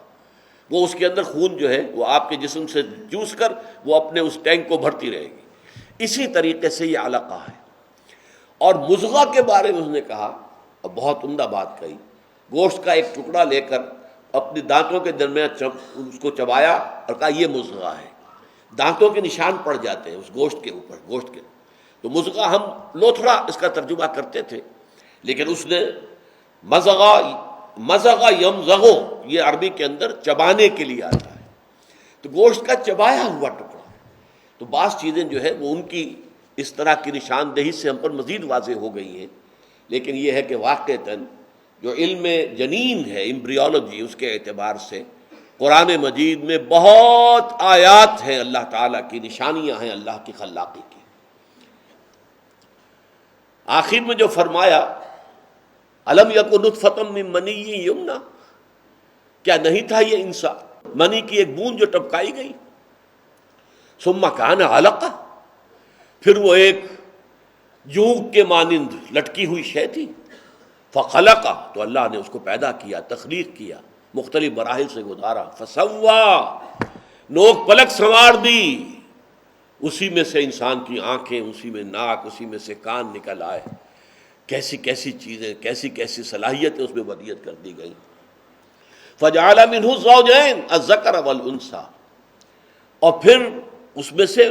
وہ اس کے اندر خون جو ہے وہ آپ کے جسم سے چوس کر وہ اپنے اس ٹینک کو بھرتی رہے گی۔ اسی طریقے سے یہ علقہ ہے۔ اور مضغہ کے بارے میں اس نے کہا، اور بہت عمدہ بات کہی، گوشت کا ایک ٹکڑا لے کر اپنے دانتوں کے درمیان اس کو چبایا اور کہا یہ مضغہ ہے۔ دانتوں کے نشان پڑ جاتے ہیں اس گوشت کے اوپر، گوشت کے، تو مضغہ ہم لوتھڑا اس کا ترجمہ کرتے تھے، لیکن اس نے مضغہ یمضغو، یہ عربی کے اندر چبانے کے لیے آتا ہے، تو گوشت کا چبایا ہوا ٹکڑا۔ تو بعض چیزیں جو ہے وہ ان کی اس طرح کی نشاندہی سے ہم پر مزید واضح ہو گئی ہیں، لیکن یہ ہے کہ واقعتاً جو علم جنین ہے، ایمبریولوجی، اس کے اعتبار سے قرآن مجید میں بہت آیات ہیں، اللہ تعالیٰ کی نشانیاں ہیں اللہ کی خلاقی کی۔ آخر میں جو فرمایا الم یکن نطفۃ من منی یمنی، کیا نہیں تھا یہ انسان منی کی ایک بوند جو ٹپکائی گئی، ثم کان علقہ، پھر وہ ایک جونک کے مانند لٹکی ہوئی شے تھی، فخلق، تو اللہ نے اس کو پیدا کیا، تخلیق کیا، مختلف مراحل سے گزارا، فسوا، نوک پلک سنوار دی، اسی میں سے انسان کی آنکھیں، اسی میں ناک، اسی میں سے کان نکل آئے، کیسی کیسی چیزیں، کیسی کیسی صلاحیتیں اس میں ودیت کر دی گئی. فجعل منہ الزوجین الذکر والانثی، اور پھر اس میں سے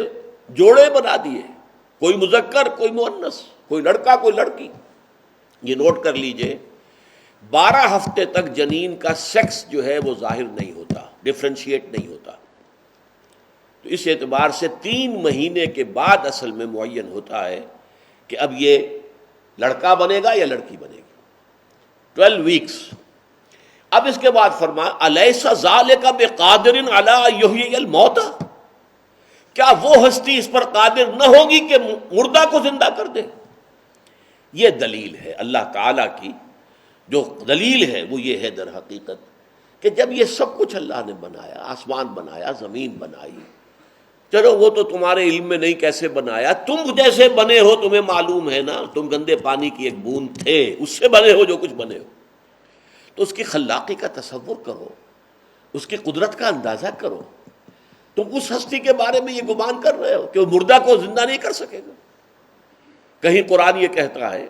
جوڑے بنا دیے، کوئی مذکر کوئی مؤنث، کوئی لڑکا کوئی لڑکی. یہ نوٹ کر لیجئے 12 ہفتے تک جنین کا سیکس جو ہے وہ ظاہر نہیں ہوتا، ڈفرینشیٹ نہیں ہوتا. تو اس اعتبار سے 3 مہینے کے بعد اصل میں معین ہوتا ہے کہ اب یہ لڑکا بنے گا یا لڑکی بنے گی. 12 ویکس. اب اس کے بعد فرمایا الیس ذالک بقادر علی ان یحیی الموتى، کیا وہ ہستی اس پر قادر نہ ہوگی کہ مردہ کو زندہ کر دے. یہ دلیل ہے اللہ تعالیٰ کی، جو دلیل ہے وہ یہ ہے در حقیقت کہ جب یہ سب کچھ اللہ نے بنایا، آسمان بنایا، زمین بنائی، چلو وہ تو تمہارے علم میں نہیں کیسے بنایا، تم جیسے بنے ہو تمہیں معلوم ہے نا، تم گندے پانی کی ایک بوند تھے، اس سے بنے ہو جو کچھ بنے ہو. تو اس کی خلاقی کا تصور کرو، اس کی قدرت کا اندازہ کرو. تم اس ہستی کے بارے میں یہ گمان کر رہے ہو کہ وہ مردہ کو زندہ نہیں کر سکے گا. کہیں قرآن یہ کہتا ہے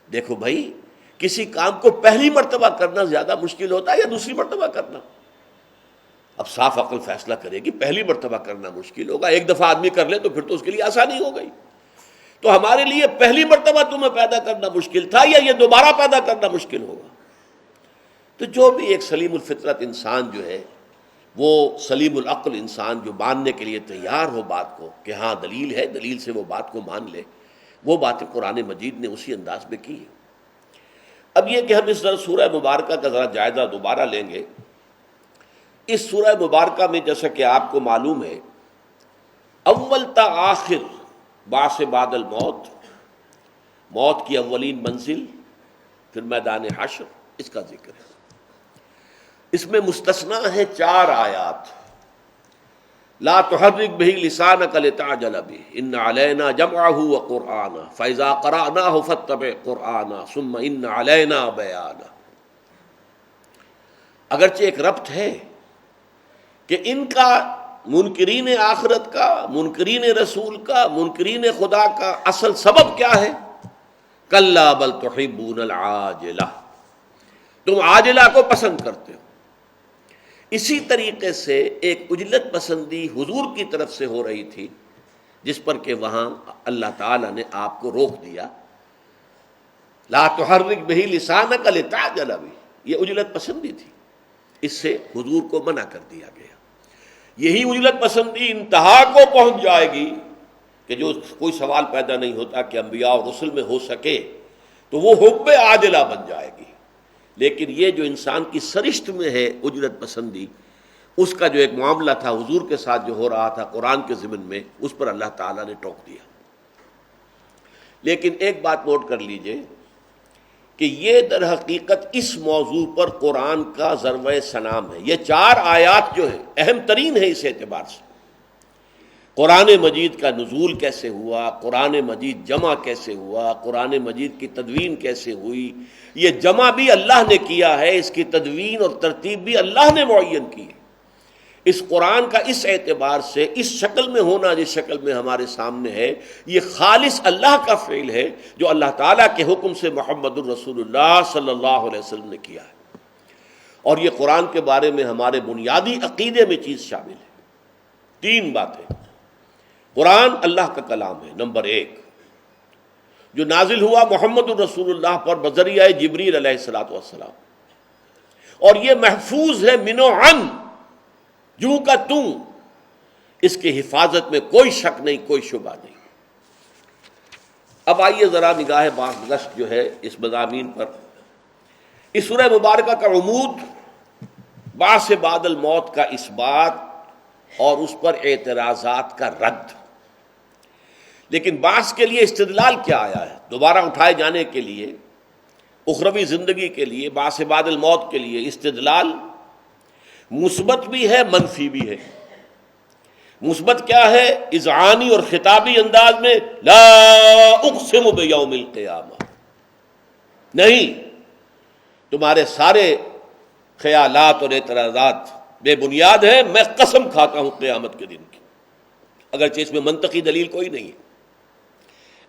دیکھو بھائی، کسی کام کو پہلی مرتبہ کرنا زیادہ مشکل ہوتا ہے یا دوسری مرتبہ کرنا؟ اب صاف عقل فیصلہ کرے گی پہلی مرتبہ کرنا مشکل ہوگا. ایک دفعہ آدمی کر لے تو پھر تو اس کے لیے آسانی ہو گئی. تو ہمارے لیے پہلی مرتبہ تمہیں پیدا کرنا مشکل تھا یا یہ دوبارہ پیدا کرنا مشکل ہوگا؟ تو جو بھی ایک سلیم الفطرت انسان جو ہے، وہ سلیم العقل انسان جو ماننے کے لیے تیار ہو بات کو کہ ہاں دلیل ہے، دلیل سے وہ بات کو مان لے، وہ باتیں قرآن مجید نے اسی انداز میں کی ہے. اب یہ کہ ہم اس طرح سورہ مبارکہ کا ذرا جائزہ دوبارہ لیں گے. اس سورہ مبارکہ میں جیسا کہ آپ کو معلوم ہے اول تا آخر بعث بعد الموت، موت کی اولین منزل، پھر میدان حشر، اس کا ذکر ہے. اس میں مستثنا ہے 4 آیات. لا تحرک بہ لسانک لتعجل بہ ان علینا جمعہ وقرآنہ فاذا قرأناہ فاتبع قرآنہ ثم ان علینا بیانہ. اگرچہ ایک ربط ہے کہ ان کا منکرین آخرت کا، منکرین رسول کا، منکرین خدا کا اصل سبب کیا ہے؟ کلا بل تحبون العاجلہ، تم عاجلہ کو پسند کرتے ہو. اسی طریقے سے ایک عجلت پسندی حضور کی طرف سے ہو رہی تھی، جس پر کہ وہاں اللہ تعالیٰ نے آپ کو روک دیا. لا تحرک بہ لسانک لتعجل بہ، یہ عجلت پسندی تھی، اس سے حضور کو منع کر دیا گیا. یہی عجلت پسندی انتہا کو پہنچ جائے گی کہ جو کوئی سوال پیدا نہیں ہوتا کہ انبیاء اور رسل میں ہو سکے تو وہ حب عاجلہ بن جائے گی. لیکن یہ جو انسان کی سرشت میں ہے عجلت پسندی، اس کا جو ایک معاملہ تھا حضور کے ساتھ جو ہو رہا تھا قرآن کے ضمن میں، اس پر اللہ تعالیٰ نے ٹوک دیا. لیکن ایک بات نوٹ کر لیجئے کہ یہ در حقیقت اس موضوع پر قرآن کا ضربۂ سنام ہے. یہ 4 آیات جو ہے اہم ترین ہے اس اعتبار سے. قرآن مجید کا نزول کیسے ہوا، قرآن مجید جمع کیسے ہوا، قرآن مجید کی تدوین کیسے ہوئی، یہ جمع بھی اللہ نے کیا ہے، اس کی تدوین اور ترتیب بھی اللہ نے معین کی ہے. اس قرآن کا اس اعتبار سے اس شکل میں ہونا جس شکل میں ہمارے سامنے ہے، یہ خالص اللہ کا فعل ہے جو اللہ تعالیٰ کے حکم سے محمد الرسول اللہ صلی اللہ علیہ وسلم نے کیا ہے. اور یہ قرآن کے بارے میں ہمارے بنیادی عقیدے میں چیز شامل ہے. 3 باتیں. قرآن اللہ کا کلام ہے، نمبر 1، جو نازل ہوا محمد الرسول اللہ پر بذریعہ جبریل علیہ الصلوۃ والسلام، اور یہ محفوظ ہے من و عن، جوں کا توں، اس کی حفاظت میں کوئی شک نہیں، کوئی شبہ نہیں. اب آئیے ذرا نگاہ بازگشت جو ہے اس مضامین پر. اس سورہ مبارکہ کا عمود بعث بعد الموت کا اثبات اور اس پر اعتراضات کا رد. لیکن بعث کے لیے استدلال کیا آیا ہے؟ دوبارہ اٹھائے جانے کے لیے، اخروی زندگی کے لیے، بعث بعد الموت کے لیے استدلال مثبت بھی ہے، منفی بھی ہے. مثبت کیا ہے؟ اذعانی اور خطابی انداز میں لا اقسم بیوم القیامہ، نہیں، تمہارے سارے خیالات اور اعتراضات بے بنیاد ہیں، میں قسم کھاتا ہوں قیامت کے دن کی. اگرچہ اس میں منطقی دلیل کوئی نہیں ہے،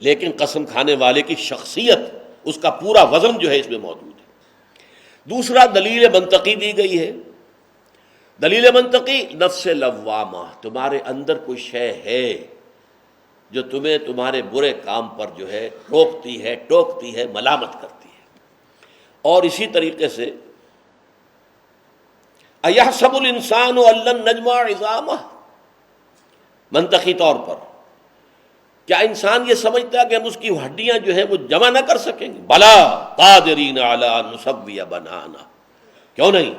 لیکن قسم کھانے والے کی شخصیت، اس کا پورا وزن جو ہے اس میں موجود ہے۔ دوسرا دلیل منطقی دی گئی ہے، دلیل منطقی نفس لوامہ، تمہارے اندر کوئی شے ہے جو تمہیں تمہارے برے کام پر جو ہے روکتی ہے، ٹوکتی ہے، ملامت کرتی ہے۔ اور اسی طریقے سے اَيَحْسَبُ الْإِنسَانُ أَن لَّن نَّجْمَعَ عِظَامَهُ، منطقی طور پر کیا انسان یہ سمجھتا ہے کہ ہم اس کی ہڈیاں جو ہیں وہ جمع نہ کر سکیں گے؟ بلا قادرین علی ان نسوی بنانا، کیوں نہیں،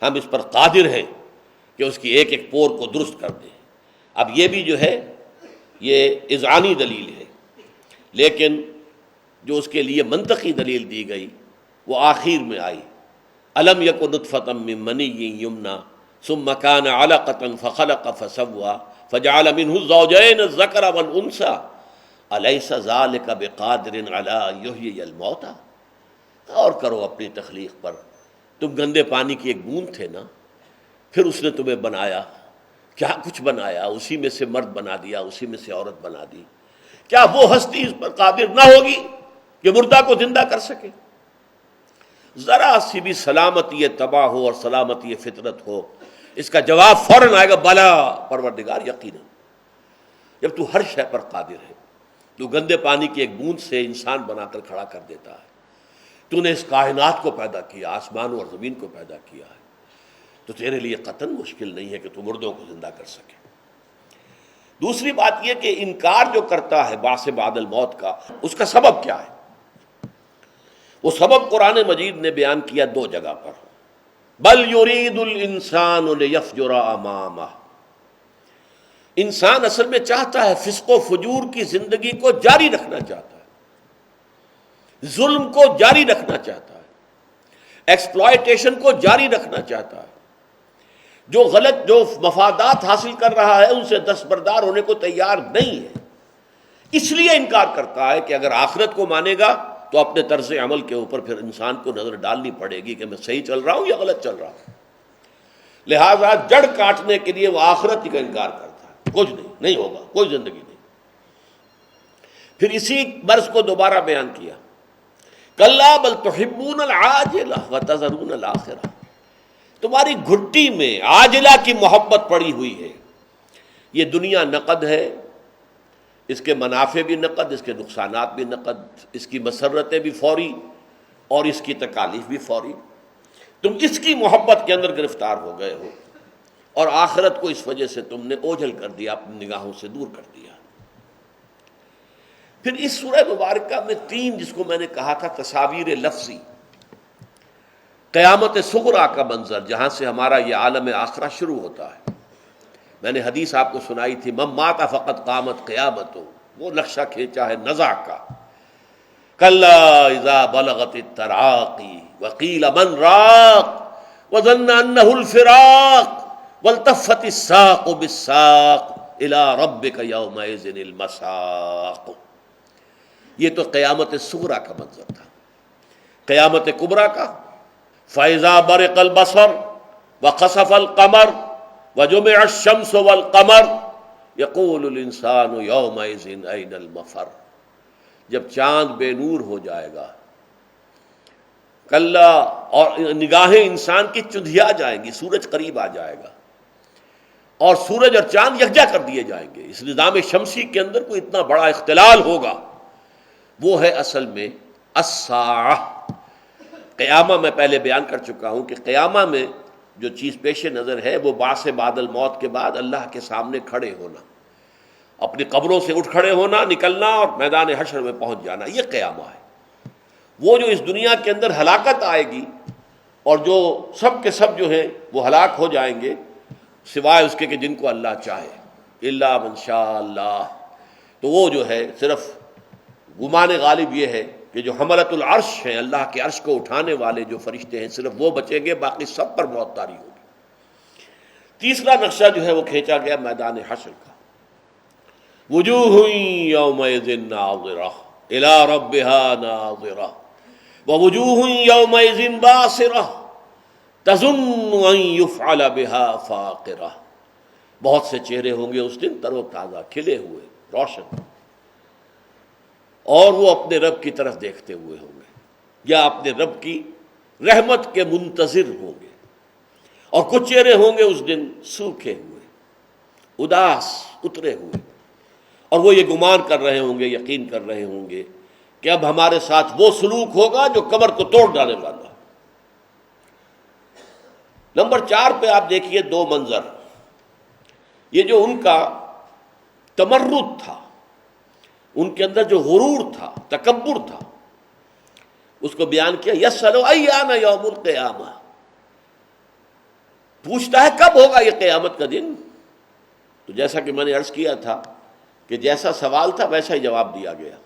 ہم اس پر قادر ہیں کہ اس کی ایک ایک پور کو درست کر دیں۔ اب یہ بھی جو ہے یہ اذعانی دلیل ہے، لیکن جو اس کے لیے منطقی دلیل دی گئی وہ آخر میں آئی، الم یک نطفۃ من منی یمنی ثم کان علقۃ فخلق فسوى فجعل منه الزوجین الذکر والانثى الیس ذلک بقادر علی ان یحیی الموتى۔ اور کرو اپنی تخلیق پر، تم گندے پانی کی ایک بوند تھے نا، پھر اس نے تمہیں بنایا، کیا کچھ بنایا، اسی میں سے مرد بنا دیا، اسی میں سے عورت بنا دی، کیا وہ ہستی اس پر قادر نہ ہوگی کہ مردہ کو زندہ کر سکے؟ ذرا سی بھی سلامتی طبع ہو اور سلامتی فطرت ہو، اس کا جواب فوراً آئے گا، بلا پروردگار یقینا، جب تو ہر شے پر قادر ہے، تو گندے پانی کی ایک بوند سے انسان بنا کر کھڑا کر دیتا ہے، تو نے اس کائنات کو پیدا کیا، آسمانوں اور زمین کو پیدا کیا ہے، تو تیرے لیے قطعاً مشکل نہیں ہے کہ تو مردوں کو زندہ کر سکے۔ دوسری بات یہ کہ انکار جو کرتا ہے بعث بعد الموت کا، اس کا سبب کیا ہے؟ وہ سبب قرآن مجید نے بیان کیا دو جگہ پر، بل یرید الانسان لیفجر امامہ، انسان اصل میں چاہتا ہے، فسق و فجور کی زندگی کو جاری رکھنا چاہتا ہے، ظلم کو جاری رکھنا چاہتا ہے، ایکسپلائٹیشن کو جاری رکھنا چاہتا ہے، جو غلط جو مفادات حاصل کر رہا ہے ان سے دستبردار ہونے کو تیار نہیں ہے، اس لیے انکار کرتا ہے کہ اگر آخرت کو مانے گا تو اپنے طرز عمل کے اوپر پھر انسان کو نظر ڈالنی پڑے گی کہ میں صحیح چل رہا ہوں یا غلط چل رہا ہوں، لہذا جڑ کاٹنے کے لیے وہ آخرت ہی کا انکار کرتا ہے، کچھ نہیں ہوگا، کوئی زندگی نہیں۔ پھر اسی برس کو دوبارہ بیان کیا، کلا بل تحبون العاجلہ وتذرون الآخرہ، تمہاری گھٹی میں عاجلہ کی محبت پڑی ہوئی ہے، یہ دنیا نقد ہے، اس کے منافع بھی نقد، اس کے نقصانات بھی نقد، اس کی مسرتیں بھی فوری اور اس کی تکالیف بھی فوری، تم اس کی محبت کے اندر گرفتار ہو گئے ہو، اور آخرت کو اس وجہ سے تم نے اوجھل کر دیا، اپنی نگاہوں سے دور کر دیا۔ پھر اس سورہ مبارکہ میں تین، جس کو میں نے کہا تھا تصاویر لفظی، قیامت صغریٰ کا منظر، جہاں سے ہمارا یہ عالم آخرہ شروع ہوتا ہے، میں نے حدیث آپ کو سنائی تھی، من مات فقط قامت قیامتہ، وہ نقشہ کھینچا ہے نزع کا، کلا اذا بلغت التراقی وقیل من راق وظن انہ الفراق والتفت الساق بالساق الی ربک یومئذ المساق۔ یہ تو قیامت صغریٰ کا منظر تھا۔ قیامت کبریٰ کا، فَإِذَا بَرِقَ الْبَصَرُ وَخَسَفَ الْقَمَرُ وَجُمِعَ الشَّمْسُ وَالْقَمَرُ يَقُولُ الْإِنسَانُ يَوْمَئِذٍ أَيْنَ الْمَفَرُّ، جب چاند بے نور ہو جائے گا، کلا، اور نگاہیں انسان کی چندھیا جائیں گی، سورج قریب آ جائے گا، اور سورج اور چاند یکجا کر دیے جائیں گے، اس نظام شمسی کے اندر کوئی اتنا بڑا اختلال ہوگا، وہ ہے اصل میں الساعہ۔ قیامہ میں پہلے بیان کر چکا ہوں کہ قیامہ میں جو چیز پیش نظر ہے وہ بعث بعد الموت کے بعد اللہ کے سامنے کھڑے ہونا، اپنی قبروں سے اٹھ کھڑے ہونا، نکلنا اور میدان حشر میں پہنچ جانا، یہ قیامہ ہے۔ وہ جو اس دنیا کے اندر ہلاکت آئے گی اور جو سب کے سب جو ہیں وہ ہلاک ہو جائیں گے، سوائے اس کے کہ جن کو اللہ چاہے، الا من شاء اللہ، تو وہ جو ہے صرف گمان غالب یہ ہے کہ جو حملۃ العرش ہیں، اللہ کے عرش کو اٹھانے والے جو فرشتے ہیں، صرف وہ بچیں گے، باقی سب پر موت طاری ہوگی۔ تیسرا نقشہ جو ہے وہ کھینچا گیا میدان حشر کا، وجوہ یومئذ ناظرہ الی ربہا ناظرہ ووجوہ یومئذ باسرہ تظن ان یفعل بہا فاقرہ۔ بہت سے چہرے ہوں گے اس دن تر و تازہ، کھلے ہوئے، روشن، اور وہ اپنے رب کی طرف دیکھتے ہوئے ہوں گے، یا اپنے رب کی رحمت کے منتظر ہوں گے۔ اور کچھ چہرے ہوں گے اس دن سوکھے ہوئے، اداس، اترے ہوئے، اور وہ یہ گمان کر رہے ہوں گے، یقین کر رہے ہوں گے کہ اب ہمارے ساتھ وہ سلوک ہوگا جو کمر کو توڑ ڈالنے والا۔ نمبر 4 پہ آپ دیکھیے دو منظر، یہ جو ان کا تمرد تھا، ان کے اندر جو غرور تھا، تکبر تھا، اس کو بیان کیا، یسألو ایان یوم القیامہ، پوچھتا ہے کب ہوگا یہ قیامت کا دن۔ تو جیسا کہ میں نے عرض کیا تھا کہ جیسا سوال تھا ویسا ہی جواب دیا گیا،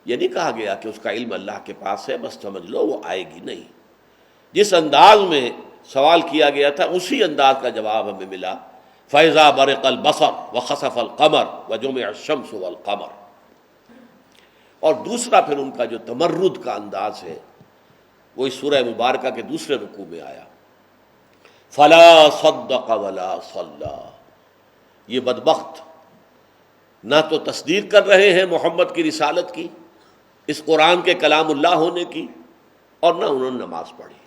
یہ نہیں کہا گیا کہ اس کا علم اللہ کے پاس ہے بس سمجھ لو وہ آئے گی، نہیں، جس انداز میں سوال کیا گیا تھا اسی انداز کا جواب ہمیں ملا، فَإِذَا بَرِقَ الْبَصَرُ وَخَسَفَ الْقَمَرُ وَجُمِعَ الشَّمْسُ وَالْقَمَرُ۔ اور دوسرا پھر ان کا جو تمرد کا انداز ہے وہ اس سورہ مبارکہ کے دوسرے رکوع میں آیا، فَلَا صَدَّقَ وَلَا صَلَّى، یہ بدبخت نہ تو تصدیق کر رہے ہیں محمد کی رسالت کی، اس قرآن کے کلام اللہ ہونے کی، اور نہ انہوں نے نماز پڑھی،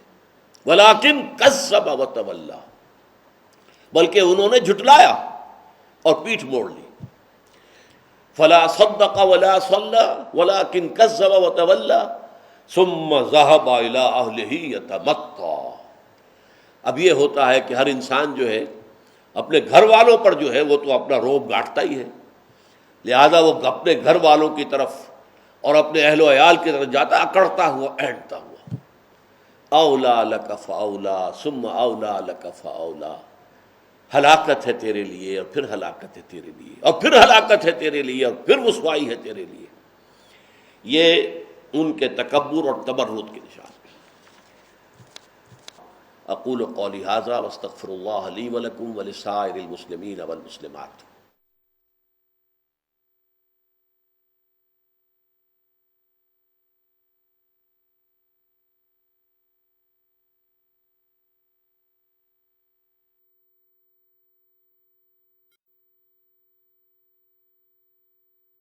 وَلَٰكِن كَذَّبَ وَتَوَلَّىٰ، بلکہ انہوں نے جھٹلایا اور پیٹھ موڑ لی۔ فَلَا صَدَّقَ وَلَا صَلَّىٰ وَلَٰكِن كَذَّبَ وَتَوَلَّىٰ ثُمَّ ذَهَبَ إِلَىٰ أَهْلِهِ يَتَمَطَّىٰ۔ اب یہ ہوتا ہے کہ ہر انسان جو ہے اپنے گھر والوں پر جو ہے وہ تو اپنا روب گاٹتا ہی ہے، لہذا وہ اپنے گھر والوں کی طرف اور اپنے اہل و عیال کی طرف جاتا، اکڑتا ہوا، اینٹتا ہوا، اولا لک فاولا ثم اولا لک فاولا، ہلاکت ہے تیرے لیے اور پھر ہلاکت ہے تیرے لیے اور پھر ہلاکت ہے تیرے لیے اور پھر رسوائی ہے تیرے لیے۔ یہ ان کے تکبر اور تمرد کے نشان۔ اقول قولی ھذا واستغفر اللہ لی ولکم ولسائر المسلمین والمسلمات۔